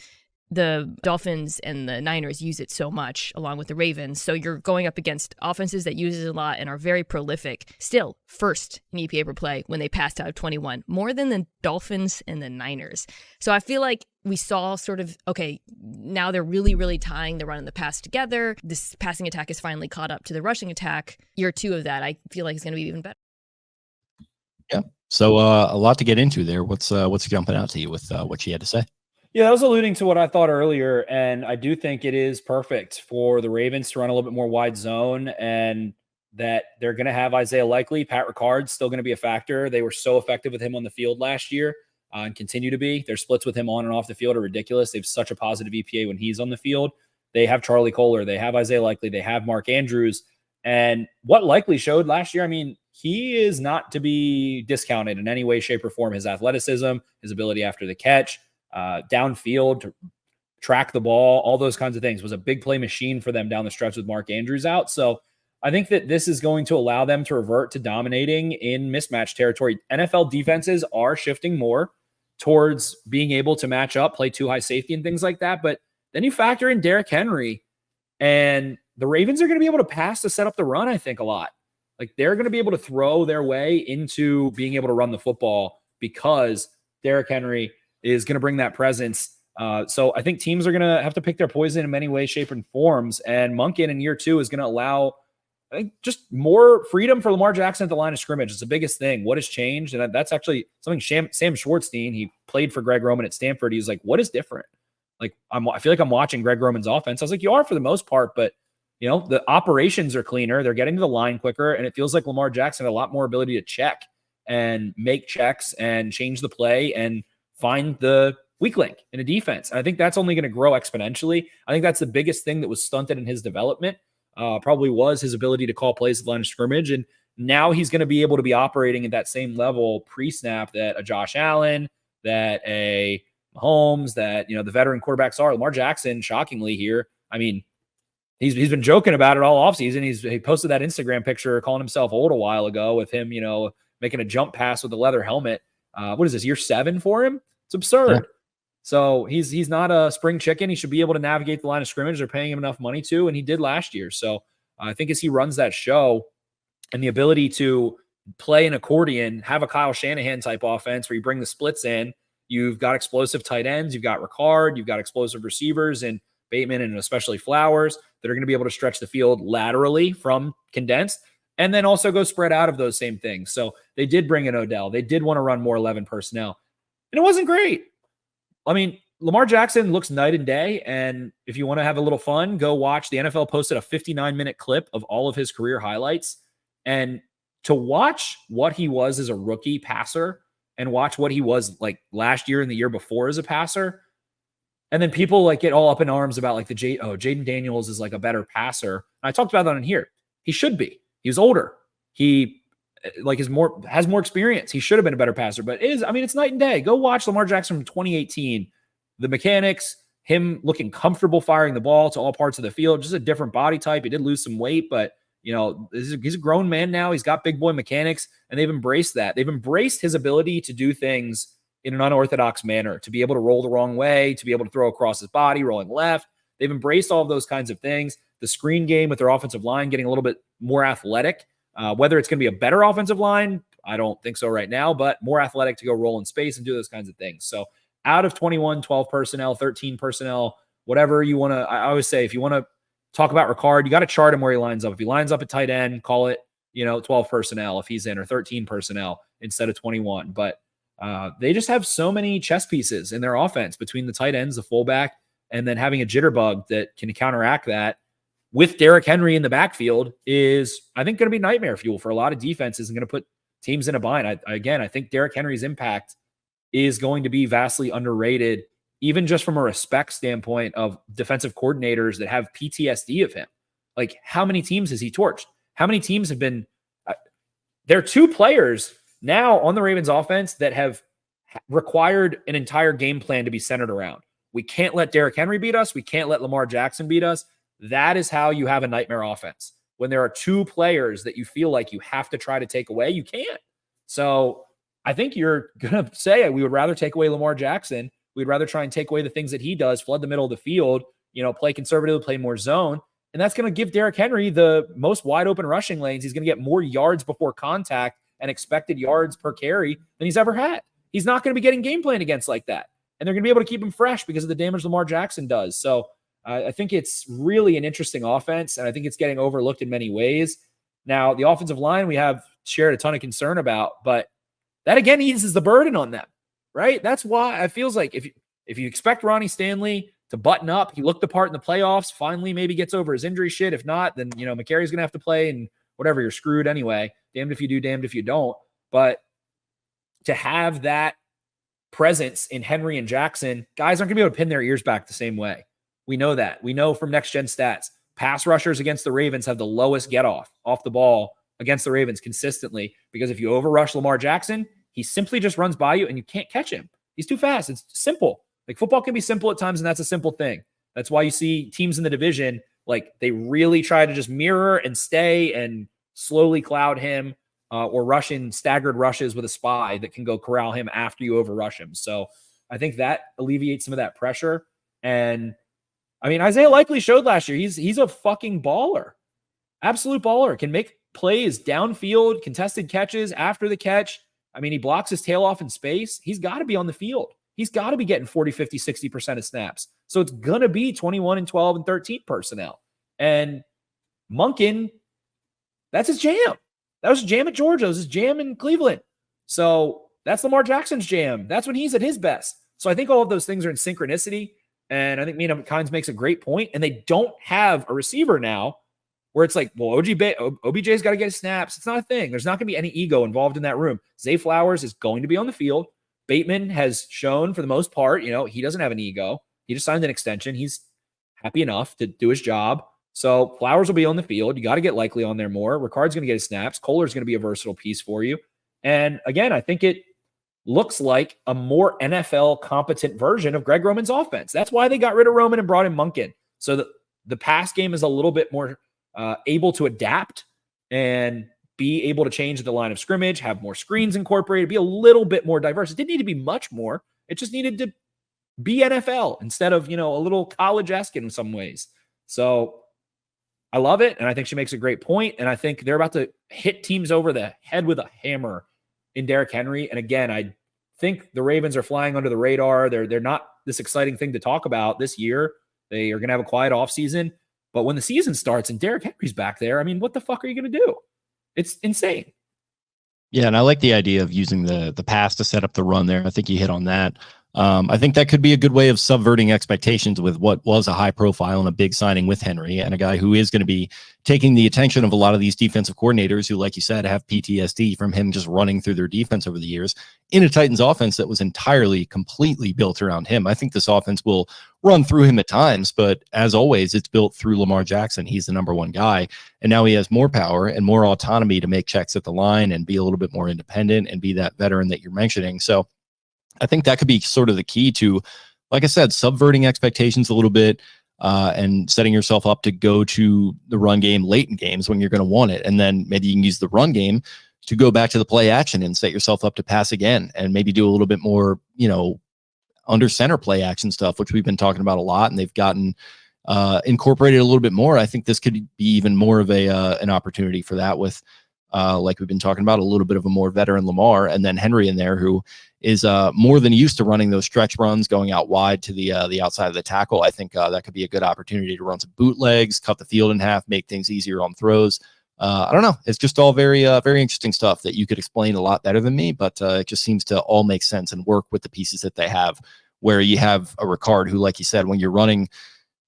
the Dolphins and the Niners use it so much, along with the Ravens. So you're going up against offenses that use it a lot and are very prolific. Still first in EPA per play when they passed out of 21, more than the Dolphins and the Niners. So I feel like we saw sort of, okay, now they're really, really tying the run and the pass together. This passing attack is finally caught up to the rushing attack. Year 2 of that, I feel like, is going to be even better. Yeah. So a lot to get into there. What's jumping out to you with what she had to say? Yeah, I was alluding to what I thought earlier, and I do think it is perfect for the Ravens to run a little bit more wide zone, and that they're going to have Isaiah Likely. Pat Ricard's still going to be a factor. They were so effective with him on the field last year and continue to be. Their splits with him on and off the field are ridiculous. They have such a positive EPA when he's on the field. They have Charlie Kohler. They have Isaiah Likely. They have Mark Andrews. And what Likely showed last year, I mean, he is not to be discounted in any way, shape, or form. His athleticism, his ability after the catch, downfield to track the ball, all those kinds of things, was a big play machine for them down the stretch with Mark Andrews out. So I think that this is going to allow them to revert to dominating in mismatch territory. NFL defenses are shifting more towards being able to match up, play too high safety and things like that. But then you factor in Derrick Henry, and the Ravens are going to be able to pass to set up the run, I think, a lot. Like, they're going to be able to throw their way into being able to run the football because Derrick Henry is going to bring that presence. So I think teams are going to have to pick their poison in many ways, shape, and forms. And Monken in year 2 is going to allow, I think, just more freedom for Lamar Jackson at the line of scrimmage. It's the biggest thing. What has changed? And that's actually something Sam Schwartzstein, he played for Greg Roman at Stanford. He was like, what is different? Like, I feel like I'm watching Greg Roman's offense. I was like, you are for the most part, but you know, the operations are cleaner. They're getting to the line quicker. And it feels like Lamar Jackson had a lot more ability to check and make checks and change the play and find the weak link in a defense. And I think that's only going to grow exponentially. I think that's the biggest thing that was stunted in his development, probably was his ability to call plays at the line of scrimmage. And now he's going to be able to be operating at that same level pre-snap that a Josh Allen, that a Mahomes, that, you know, the veteran quarterbacks are. Lamar Jackson, shockingly here, I mean, he's been joking about it all offseason. He posted that Instagram picture calling himself old a while ago with him, you know, making a jump pass with a leather helmet. What is this, year 7 for him? It's absurd. Yeah. So he's not a spring chicken. He should be able to navigate the line of scrimmage. They're paying him enough money to, and he did last year. So I think as he runs that show and the ability to play an accordion, have a Kyle Shanahan type offense where you bring the splits in, you've got explosive tight ends, you've got Ricard, you've got explosive receivers and Bateman and especially Flowers that are going to be able to stretch the field laterally from condensed and then also go spread out of those same things. So they did bring in Odell. They did want to run more 11 personnel, and it wasn't great. I mean, Lamar Jackson looks night and day, and if you want to have a little fun, go watch. The NFL posted a 59-minute clip of all of his career highlights, and to watch what he was as a rookie passer and watch what he was like last year and the year before as a passer, and then people like get all up in arms about like Jaden Daniels is like a better passer. And I talked about that in here. He should be. He was older. He like has more experience. He should have been a better passer, but it's night and day. Go watch Lamar Jackson from 2018. The mechanics, him looking comfortable firing the ball to all parts of the field, just a different body type. He did lose some weight, but you know, he's a grown man now. He's got big boy mechanics, and they've embraced that. They've embraced his ability to do things in an unorthodox manner, to be able to roll the wrong way, to be able to throw across his body, rolling left. They've embraced all of those kinds of things. The screen game with their offensive line getting a little bit more athletic. Whether it's going to be a better offensive line, I don't think so right now, but more athletic to go roll in space and do those kinds of things. So out of 21, 12 personnel, 13 personnel, whatever you want to, I always say, if you want to talk about Ricard, you got to chart him where he lines up. If he lines up at tight end, call it, 12 personnel if he's in, or 13 personnel instead of 21. But they just have so many chess pieces in their offense between the tight ends, the fullback, and then having a jitterbug that can counteract that with Derrick Henry in the backfield is, I think, going to be nightmare fuel for a lot of defenses and going to put teams in a bind. I think Derrick Henry's impact is going to be vastly underrated, even just from a respect standpoint of defensive coordinators that have PTSD of him. Like, how many teams has he torched? How many teams have been there are 2 players now on the Ravens offense that have required an entire game plan to be centered around. We can't let Derrick Henry beat us. We can't let Lamar Jackson beat us. That is how you have a nightmare offense. When there are 2 players that you feel like you have to try to take away, you can't. So I think you're going to say we would rather take away Lamar Jackson. We'd rather try and take away the things that he does, flood the middle of the field, play conservatively, play more zone. And that's going to give Derrick Henry the most wide open rushing lanes. He's going to get more yards before contact and expected yards per carry than he's ever had. He's not going to be getting game plan against like that. And they're going to be able to keep him fresh because of the damage Lamar Jackson does. So I think it's really an interesting offense, and I think it's getting overlooked in many ways. Now, the offensive line we have shared a ton of concern about, but that again eases the burden on them, right? That's why it feels like if you expect Ronnie Stanley to button up, he looked the part in the playoffs, finally maybe gets over his injury shit. If not, then, McCary's going to have to play and whatever, you're screwed anyway. Damned if you do, damned if you don't. But to have that presence in Henry and Jackson, guys aren't going to be able to pin their ears back the same way. We know that. We know from next gen stats, pass rushers against the Ravens have the lowest get off the ball against the Ravens consistently, because if you overrush Lamar Jackson, he simply just runs by you and you can't catch him. He's too fast. It's simple. Like, football can be simple at times, and that's a simple thing. That's why you see teams in the division, like, they really try to just mirror and stay and slowly cloud him, or rush in staggered rushes with a spy that can go corral him after you overrush him. So I think that alleviates some of that pressure. And I mean, Isaiah Likely showed last year, he's a fucking baller. Absolute baller. Can make plays downfield, contested catches after the catch. I mean, he blocks his tail off in space. He's got to be on the field. He's got to be getting 40, 50, 60% of snaps. So it's going to be 21 and 12 and 13 personnel. And Monken, that's his jam. That was his jam at Georgia. It was his jam in Cleveland. So that's Lamar Jackson's jam. That's when he's at his best. So I think all of those things are in synchronicity. And I think Mina Kimes makes a great point. And they don't have a receiver now where it's like, well, OBJ's got to get his snaps. It's not a thing. There's not going to be any ego involved in that room. Zay Flowers is going to be on the field. Bateman has shown, for the most part, he doesn't have an ego. He just signed an extension. He's happy enough to do his job. So Flowers will be on the field. You got to get Likely on there more. Ricard's going to get his snaps. Kohler's going to be a versatile piece for you. And again, I think it looks like a more NFL competent version of Greg Roman's offense. That's why they got rid of Roman and brought in Monken. So the pass game is a little bit more able to adapt and be able to change the line of scrimmage, have more screens incorporated, be a little bit more diverse. It didn't need to be much more. It just needed to be NFL instead of, a little college-esque in some ways. So I love it. And I think she makes a great point. And I think they're about to hit teams over the head with a hammer in Derrick Henry. And again, I think the Ravens are flying under the radar. They're not this exciting thing to talk about this year. They are going to have a quiet offseason. But when the season starts and Derrick Henry's back there, I mean, what the fuck are you going to do? It's insane. Yeah, and I like the idea of using the pass to set up the run there. I think you hit on that. I think that could be a good way of subverting expectations with what was a high profile and a big signing with Henry, and a guy who is going to be taking the attention of a lot of these defensive coordinators who, like you said, have PTSD from him just running through their defense over the years in a Titans offense that was entirely, completely built around him. I think this offense will run through him at times, but as always, it's built through Lamar Jackson. He's the number one guy, and now he has more power and more autonomy to make checks at the line and be a little bit more independent and be that veteran that you're mentioning. So I think that could be sort of the key to, like I said, subverting expectations a little bit and setting yourself up to go to the run game late in games when you're going to want it. And then maybe you can use the run game to go back to the play action and set yourself up to pass again and maybe do a little bit more, under center play action stuff, which we've been talking about a lot. And they've gotten incorporated a little bit more. I think this could be even more of an opportunity for that with, like we've been talking about, a little bit of a more veteran Lamar, and then Henry in there, who is more than used to running those stretch runs, going out wide to the outside of the tackle. I think that could be a good opportunity to run some bootlegs, cut the field in half, make things easier on throws. I don't know. It's just all very, very interesting stuff that you could explain a lot better than me, but it just seems to all make sense and work with the pieces that they have, where you have a Ricard who, like you said, when you're running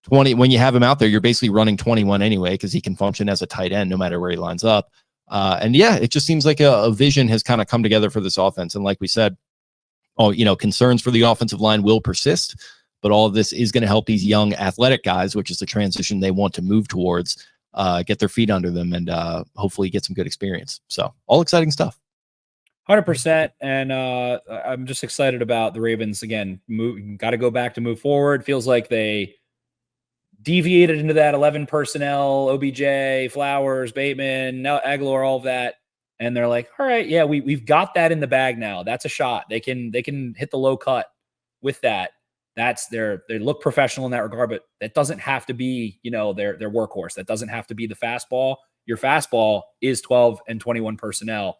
20, when you have him out there, you're basically running 21 anyway, because he can function as a tight end no matter where he lines up. And yeah, it just seems like a vision has kind of come together for this offense. And like we said, concerns for the offensive line will persist, but all of this is going to help these young athletic guys, which is the transition they want to move towards, get their feet under them and hopefully get some good experience. So all exciting stuff. 100%. And I'm just excited about the Ravens. Again, got to go back to move forward. Feels like they deviated into that 11 personnel, OBJ, Flowers, Bateman, now Aguilar, all of that. And they're like, all right, yeah, we've got that in the bag now. That's a shot. They can hit the low cut with that. They look professional in that regard, but that doesn't have to be, their workhorse. That doesn't have to be the fastball. Your fastball is 12 and 21 personnel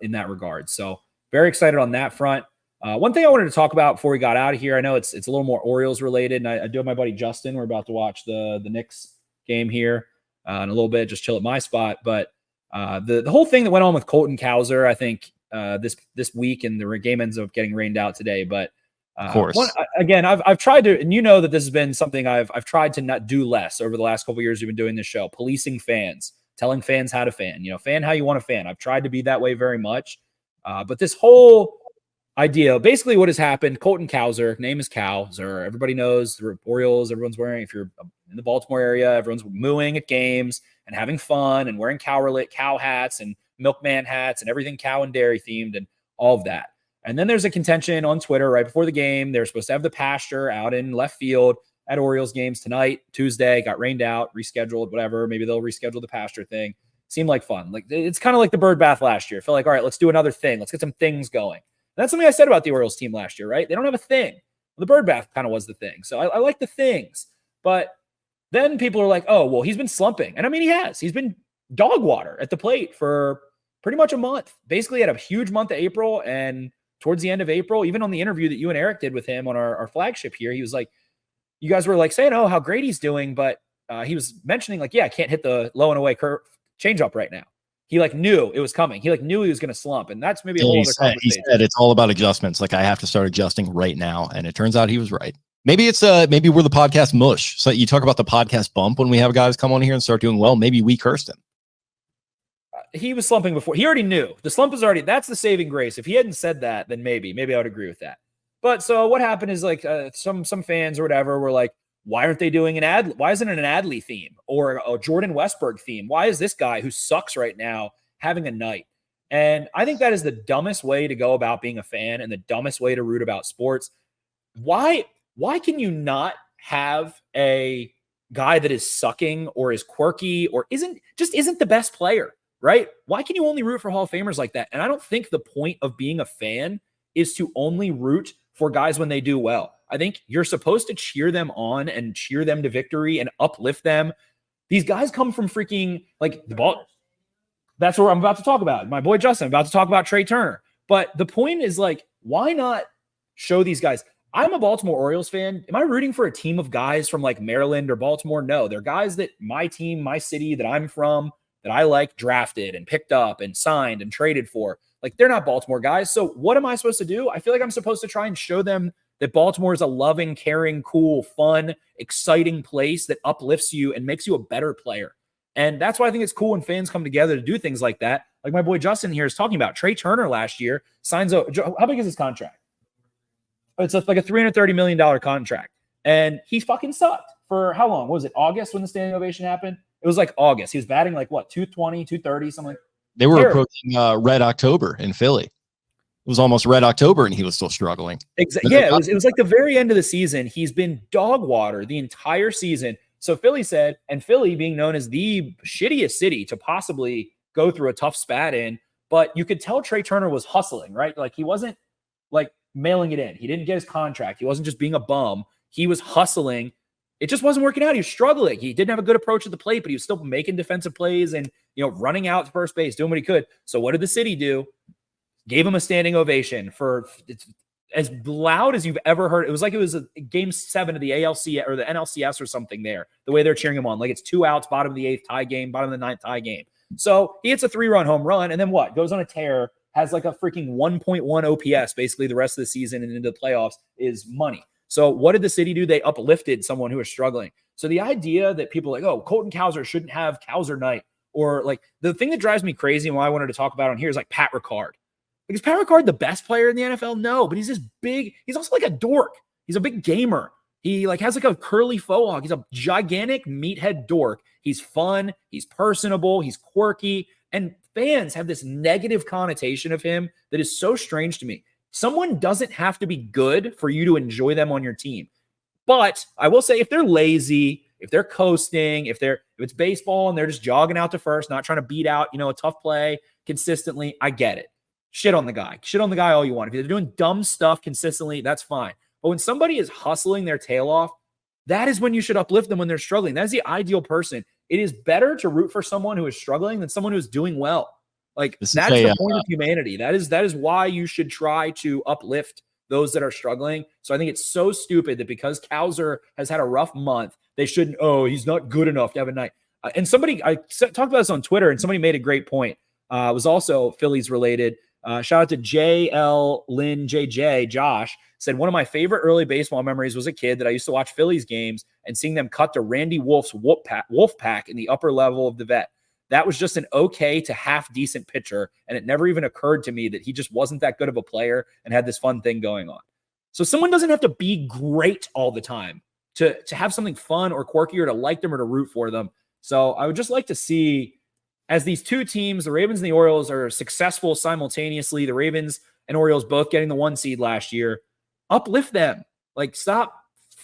in that regard. So very excited on that front. One thing I wanted to talk about before we got out of here, I know it's a little more Orioles related, and I do have my buddy Justin. We're about to watch the Knicks game here in a little bit, just chill at my spot. But the whole thing that went on with Colton Cowser, I think this week, and the game ends up getting rained out today. But of course, again, I've tried to, and you know that this has been something I've tried to not do less over the last couple of years. We've been doing this show, policing fans, telling fans how to fan. Fan how you want to fan. I've tried to be that way very much, but this whole idea, basically what has happened, Colton Cowser, name is Cowser. Everybody knows the Orioles. Everyone's wearing, if you're in the Baltimore area, everyone's mooing at games and having fun and wearing cow hats and milkman hats and everything cow and dairy themed and all of that. And then there's a contention on Twitter right before the game. They're supposed to have the pasture out in left field at Orioles games tonight, Tuesday, got rained out, rescheduled, whatever. Maybe they'll reschedule the pasture thing. Seemed like fun. Like, it's kind of like the bird bath last year. I felt like, all right, let's do another thing. Let's get some things going. That's something I said about the Orioles team last year, right? They don't have a thing. Well, the bird bath kind of was the thing. So I like the things. But then people are like, oh, well, he's been slumping. And I mean, he has. He's been dog water at the plate for pretty much a month. Basically had a huge month of April. And towards the end of April, even on the interview that you and Eric did with him on our flagship here, he was like, you guys were like saying, oh, how great he's doing. But he was mentioning like, yeah, I can't hit the low and away change up right now. He like knew it was coming. He like knew he was going to slump. And that's maybe a whole other conversation. He said it's all about adjustments. Like, I have to start adjusting right now. And it turns out he was right. Maybe it's maybe we're the podcast mush. So you talk about the podcast bump when we have guys come on here and start doing well. Maybe we cursed him. He was slumping before. He already knew. The slump is already, that's the saving grace. If he hadn't said that, then maybe I would agree with that. But so what happened is like some fans or whatever were like, why aren't they doing an ad? Why isn't it an Adley theme or a Jordan Westberg theme? Why is this guy who sucks right now having a night? And I think that is the dumbest way to go about being a fan and the dumbest way to root about sports. Why can you not have a guy that is sucking or is quirky or isn't the best player, right? Why can you only root for Hall of Famers like that? And I don't think the point of being a fan is to only root for guys when they do well. I think you're supposed to cheer them on and cheer them to victory and uplift them. These guys come from freaking like the ball. That's what I'm about to talk about. My boy Justin, I'm about to talk about Trey Turner. But the point is like, why not show these guys? I'm a Baltimore Orioles fan. Am I rooting for a team of guys from like Maryland or Baltimore? No, they're guys that my team, my city that I'm from, that I like drafted and picked up and signed and traded for. Like, they're not Baltimore guys. So what am I supposed to do? I feel like I'm supposed to try and show them that Baltimore is a loving, caring, cool, fun, exciting place that uplifts you and makes you a better player. And that's why I think it's cool when fans come together to do things like that. Like my boy Justin here is talking about. Trey Turner last year signs a, how big is his contract? It's like a $330 million contract. And he fucking sucked for how long? What was it, August when the standing ovation happened? It was like August. He was batting like what, 220, 230, something like that. They were approaching Red October in Philly. It was almost Red October and he was still struggling. Exactly. Yeah, it was like the very end of the season. He's been dog water the entire season. So Philly said, and Philly being known as the shittiest city to possibly go through a tough spat in, but you could tell Trey Turner was hustling, right? Like, he wasn't like mailing it in. He didn't get his contract. He wasn't just being a bum. He was hustling. It just wasn't working out. He was struggling. He didn't have a good approach at the plate, but he was still making defensive plays and, running out to first base, doing what he could. So what did the city do? Gave him a standing ovation for as loud as you've ever heard. It was like it was a game 7 of the ALC or the NLCS or something there, the way they're cheering him on. Like, it's 2 outs, bottom of the 8th tie game, bottom of the 9th tie game. So he hits a 3-run home run and then what? Goes on a tear, has like a freaking 1.1 OPS basically the rest of the season and into the playoffs is money. So what did the city do? They uplifted someone who was struggling. So the idea that people are like, oh, Colton Cowser shouldn't have Cowser night, or like the thing that drives me crazy and why I wanted to talk about on here is like Pat Ricard. Like, is Pat Ricard the best player in the NFL? No, but he's this big. He's also like a dork. He's a big gamer. He like has like a curly faux hawk. He's a gigantic meathead dork. He's fun. He's personable. He's quirky. And fans have this negative connotation of him that is so strange to me. Someone doesn't have to be good for you to enjoy them on your team. But I will say, if they're lazy, if they're coasting, if it's baseball and they're just jogging out to first, not trying to beat out, a tough play consistently, I get it. Shit on the guy. Shit on the guy all you want. If they're doing dumb stuff consistently, that's fine. But when somebody is hustling their tail off, that is when you should uplift them when they're struggling. That is the ideal person. It is better to root for someone who is struggling than someone who is doing well. Like, that's the point of humanity. That is why you should try to uplift those that are struggling. So I think it's so stupid that because Cowser has had a rough month, they shouldn't, he's not good enough to have a night. And I talked about this on Twitter, and somebody made a great point. It was also Phillies related. Shout out to JL Lynn JJ. Josh said, one of my favorite early baseball memories was a kid that I used to watch Phillies games and seeing them cut to Randy Wolf's wolf pack in the upper level of the vet. That was just an okay to half decent pitcher. And it never even occurred to me that he just wasn't that good of a player and had this fun thing going on. So someone doesn't have to be great all the time to have something fun or quirky or to like them or to root for them. So I would just like to see, as these two teams, the Ravens and the Orioles, are successful simultaneously, the Ravens and Orioles both getting the 1 seed last year, uplift them. Like, stop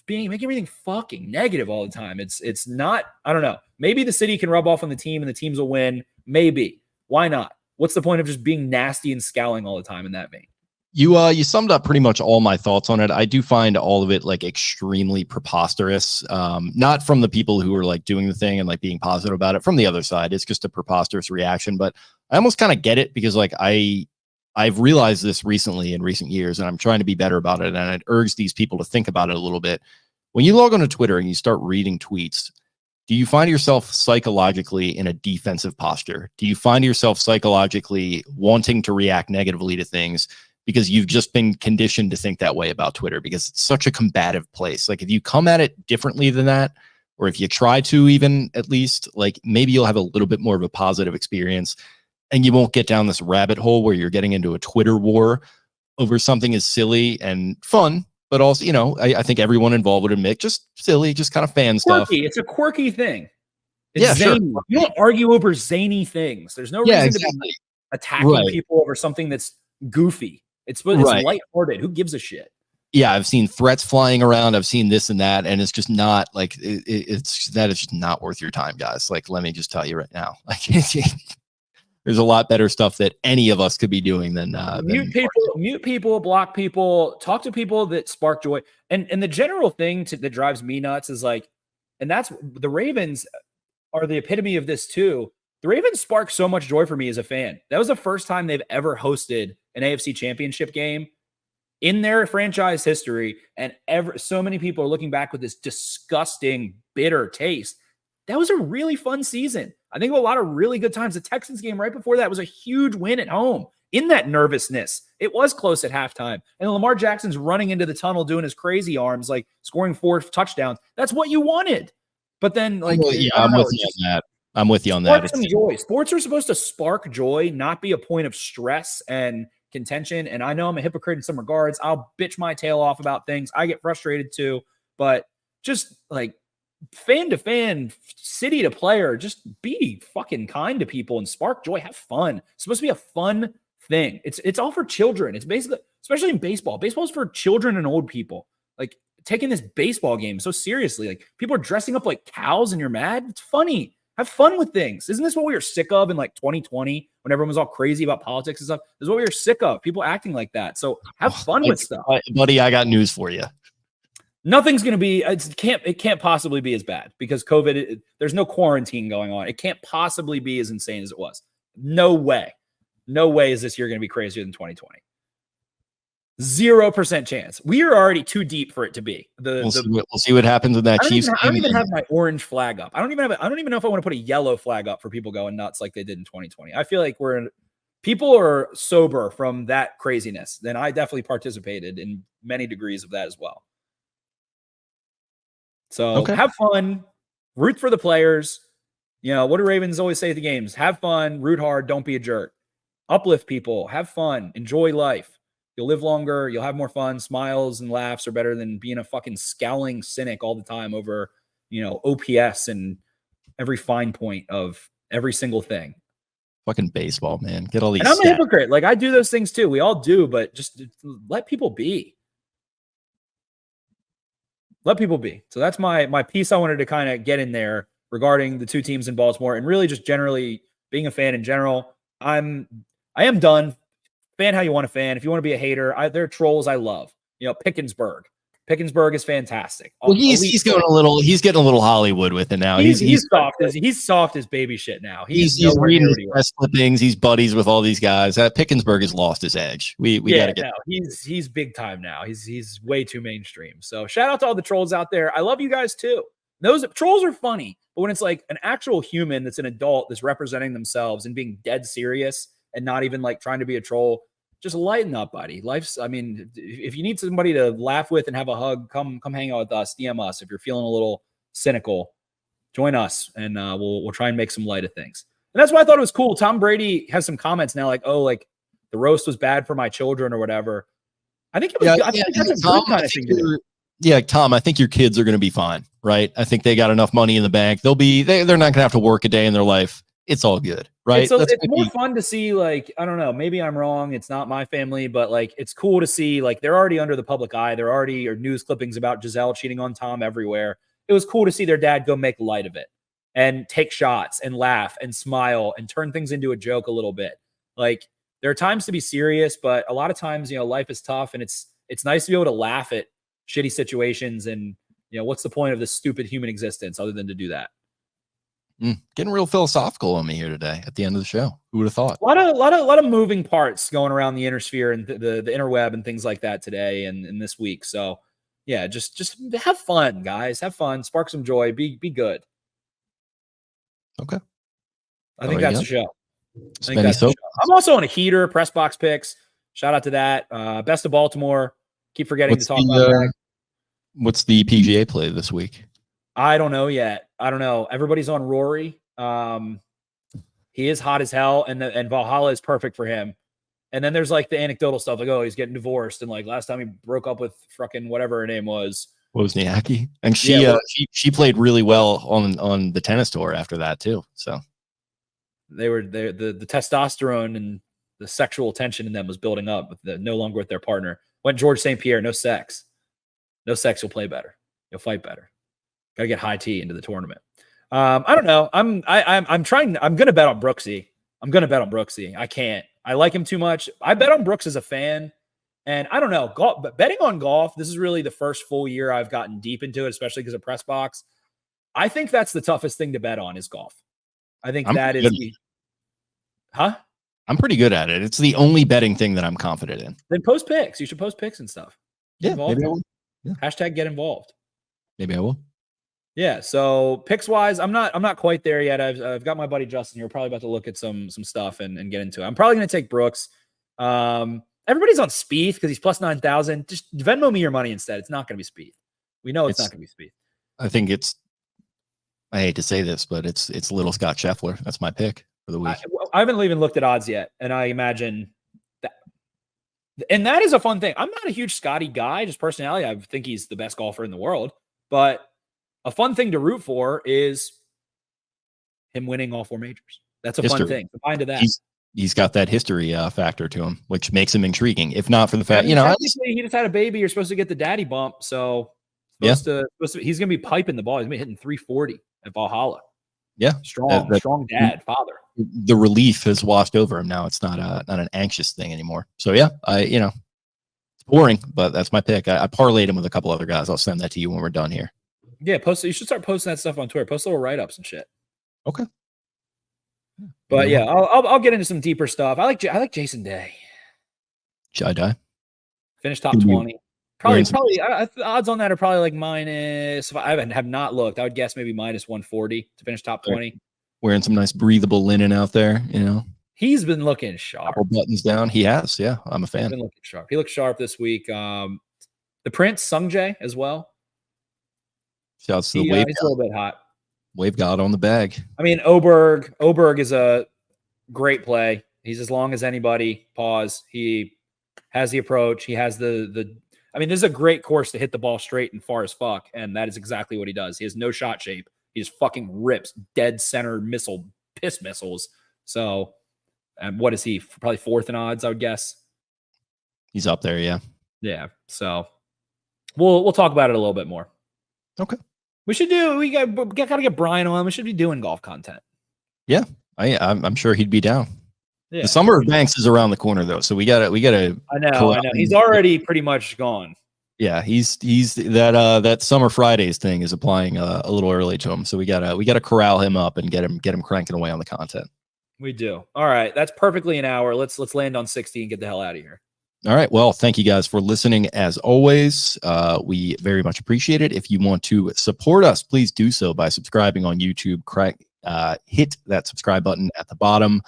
making everything fucking negative all the time. It's not, I don't know. Maybe the city can rub off on the team and the teams will win. Maybe. Why not? What's the point of just being nasty and scowling all the time in that vein? You summed up pretty much all my thoughts on it. I do find all of it like extremely preposterous. Not from the people who are like doing the thing and like being positive about it. From the other side, it's just a preposterous reaction. But I almost kind of get it, because like I've realized this recently in recent years, and I'm trying to be better about it. And I'd urge these people to think about it a little bit. When you log on to Twitter and you start reading tweets, do you find yourself psychologically in a defensive posture? Do you find yourself psychologically wanting to react negatively to things because you've just been conditioned to think that way about Twitter, because it's such a combative place? Like, if you come at it differently than that, or if you try to, even at least, like, maybe you'll have a little bit more of a positive experience, and you won't get down this rabbit hole where you're getting into a Twitter war over something as silly and fun, but also, you know, I think everyone involved would admit, just silly, just kind of fan stuff. It's a quirky thing. It's zany. Sure. You don't argue over zany things. There's no reason to be attacking people over something that's goofy. It's lighthearted. Who gives a shit? Yeah, I've seen threats flying around. I've seen this and that, and it's just not like it's just not worth your time, guys. Like, let me just tell you right now, like, there's a lot better stuff that any of us could be doing than mute people, block people, talk to people that spark joy. And the general thing that drives me nuts is like, and that's the Ravens are the epitome of this too. The Ravens spark so much joy for me as a fan. That was the first time they've ever hosted an AFC championship game in their franchise history. And so many people are looking back with this disgusting, bitter taste. That was a really fun season. I think a lot of really good times. The Texans game right before that was a huge win at home in that nervousness. It was close at halftime. And Lamar Jackson's running into the tunnel doing his crazy arms, like scoring 4 touchdowns. That's what you wanted. But then, like, I'm with you on that. I'm with you on that. Some joy. Sports are supposed to spark joy, not be a point of stress and contention. And I know I'm a hypocrite in some regards. I'll bitch my tail off about things. I get frustrated too. But just like fan to fan, city to player, just be fucking kind to people and spark joy. Have fun. It's supposed to be a fun thing. It's all for children. It's basically, especially in baseball. Baseball's for children and old people. Like, taking this baseball game so seriously. Like, people are dressing up like cows and you're mad. It's funny. Have fun with things. Isn't this what we were sick of in like 2020 when everyone was all crazy about politics and stuff? This is what we were sick of. People acting like that. So have fun with stuff. Buddy, I got news for you. Nothing's going to be, it can't possibly be as bad because COVID, there's no quarantine going on. It can't possibly be as insane as it was. No way. No way is this year going to be crazier than 2020. 0% chance. We are already too deep for it to be. We'll see what happens in that Chiefs. I don't even have my orange flag up. I don't even know if I want to put a yellow flag up for people going nuts like they did in 2020. I feel like people are sober from that craziness. Then I definitely participated in many degrees of that as well. So Have fun, root for the players. You know, what do Ravens always say at the games? Have fun, root hard, don't be a jerk. Uplift people, have fun, enjoy life. You'll live longer. You'll have more fun. Smiles and laughs are better than being a fucking scowling cynic all the time over, you know, OPS and every fine point of every single thing. Fucking baseball, man. Get all these. And I'm a hypocrite. Like, I do those things too. We all do, but just let people be. Let people be. So that's my piece I wanted to kind of get in there regarding the two teams in Baltimore and really just generally being a fan in general. I am done. Fan how you want to fan. If you want to be a hater, there are trolls I love. You know, Pickensburg. Pickensburg is fantastic. Well, he's getting a little Hollywood with it now. He's soft as baby shit now. He's reading press clippings. He's buddies with all these guys. Pickensburg has lost his edge. We gotta get. No, he's big time now. He's way too mainstream. So shout out to all the trolls out there. I love you guys too. Those trolls are funny, but when it's like an actual human that's an adult that's representing themselves and being dead serious and not even like trying to be a troll. Just lighten up, buddy. I mean, if you need somebody to laugh with and have a hug, come hang out with us, DM us. If you're feeling a little cynical, join us, and we'll try and make some light of things. And that's why I thought it was cool. Tom Brady has some comments now like, oh, like the roast was bad for my children or whatever. I think it was, I think that's a good kind of thing to do. Yeah, Tom, I think your kids are going to be fine, right? I think they got enough money in the bank. They're not going to have to work a day in their life. It's all good, right? It's more fun to see, like, I don't know, maybe I'm wrong. It's not my family, but like, it's cool to see, like, they're already under the public eye. There already are news clippings about Giselle cheating on Tom everywhere. It was cool to see their dad go make light of it and take shots and laugh and smile and turn things into a joke a little bit. Like, there are times to be serious, but a lot of times, life is tough, and it's nice to be able to laugh at shitty situations. And, what's the point of this stupid human existence other than to do that? Getting real philosophical on me here today at the end of the show. Who would have thought? A lot of moving parts going around the intersphere and the interweb and things like that today and this week. So yeah, just have fun, guys. Have fun, spark some joy, be good. Okay. I think that's the show. So I'm also on a heater, press box picks. Shout out to that. Best of Baltimore. Keep forgetting to talk about that. What's the PGA play this week? I don't know yet. I don't know. Everybody's on Rory. He is hot as hell, and Valhalla is perfect for him. And then there's like the anecdotal stuff, like, oh, he's getting divorced, and like last time he broke up with fucking whatever her name was. Wozniacki. And she played really well on the tennis tour after that too. So they were the testosterone and the sexual tension in them was building up with no longer with their partner. Went George St. Pierre, no sex. No sex, you'll play better. You'll fight better. Gotta get high tea into the tournament. I don't know. I'm gonna bet on Brooksy. I can't. I like him too much. I bet on Brooks as a fan, and I don't know. But betting on golf, this is really the first full year I've gotten deep into it, especially because of press box. I think that's the toughest thing to bet on is golf. I think that is I'm pretty good at it. It's the only betting thing that I'm confident in. Then post picks. You should post picks and stuff. Yeah, maybe I will. Yeah. Hashtag get involved. Maybe I will. Yeah. So picks wise, I'm not quite there yet. I've got my buddy Justin here. We're probably about to look at some stuff and get into it. I'm probably going to take Brooks. Everybody's on Spieth because he's plus 9,000. Just Venmo me your money instead. It's not going to be Spieth. We know it's not going to be Spieth. I think I hate to say this, but it's little Scott Scheffler. That's my pick for the week. I haven't even looked at odds yet, and I imagine that. And that is a fun thing. I'm not a huge Scotty guy, just personality. I think he's the best golfer in the world, but a fun thing to root for is him winning all 4 majors. That's a fun thing. Combined to that, he's got that history factor to him, which makes him intriguing. If not for the fact, he just had a baby. You're supposed to get the daddy bump, so he's going to be piping the ball. He's going to be hitting 340 at Valhalla. Yeah, strong dad, father. The relief has washed over him now. It's not an anxious thing anymore. So yeah, it's boring, but that's my pick. I parlayed him with a couple other guys. I'll send that to you when we're done here. Yeah, you should start posting that stuff on Twitter. Post little write-ups and shit. Okay. But yeah, I'll get into some deeper stuff. I like Jason Day. Should I die? Finish top 20. Probably odds on that are probably like minus. If I have not looked, I would guess maybe minus 140 to finish top 20. Wearing some nice breathable linen out there, He's been looking sharp. Couple buttons down. He has, yeah. I'm a fan. He's been looking sharp. He looked sharp this week. The Prince, Sungjae as well. Shouts to the wave. He's a little bit hot. Wave God on the bag. I mean, Oberg is a great play. He's as long as anybody. Pause. He has the approach. He has the. I mean, this is a great course to hit the ball straight and far as fuck, and that is exactly what he does. He has no shot shape. He just fucking rips dead center piss missiles. So, what is he? Probably 4th in odds, I would guess. He's up there, yeah. Yeah. So, we'll talk about it a little bit more. Okay. We got to get Brian on. We should be doing golf content. Yeah, I'm sure he'd be down. Yeah. The summer of Banks is around the corner though, so we gotta. I know. He's already pretty much gone. Yeah, he's that summer Fridays thing is applying a little early to him, so we gotta corral him up and get him cranking away on the content. We do. All right, that's perfectly an hour. Let's land on 60 and get the hell out of here. All right. Well, thank you guys for listening. As always, we very much appreciate it. If you want to support us, please do so by subscribing on YouTube. hit that subscribe button at the bottom.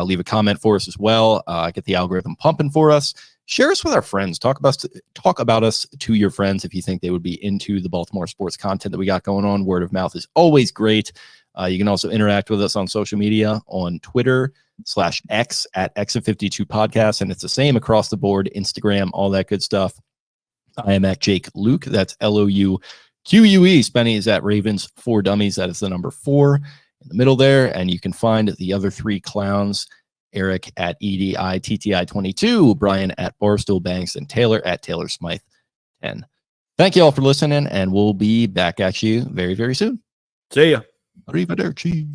Leave a comment for us as well. Get the algorithm pumping for us. Share us with our friends. Talk about us to your friends if you think they would be into the Baltimore sports content that we got going on. Word of mouth is always great. You can also interact with us on social media on Twitter/X at X52 Podcast, and it's the same across the board. Instagram, all that good stuff. I am at Jake Louque. That's LOUQUE. Spenny is at Ravens 4 Dummies. That is the number 4 in the middle there. And you can find the other 3 clowns, Eric at EDITTI22, Brian at Barstool Banks, and Taylor at Taylor Smythe 10. Thank you all for listening, and we'll be back at you very, very soon. See ya. Arrivederci.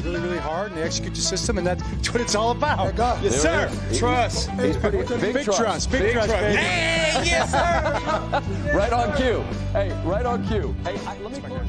Really, really hard, and they execute the system, and that's what it's all about. There Yes, sir. it is. Trust. He's pretty Big trust. Big trust, baby. Hey, yes, sir. Right on cue. Hey, right on cue. Hey, let me close.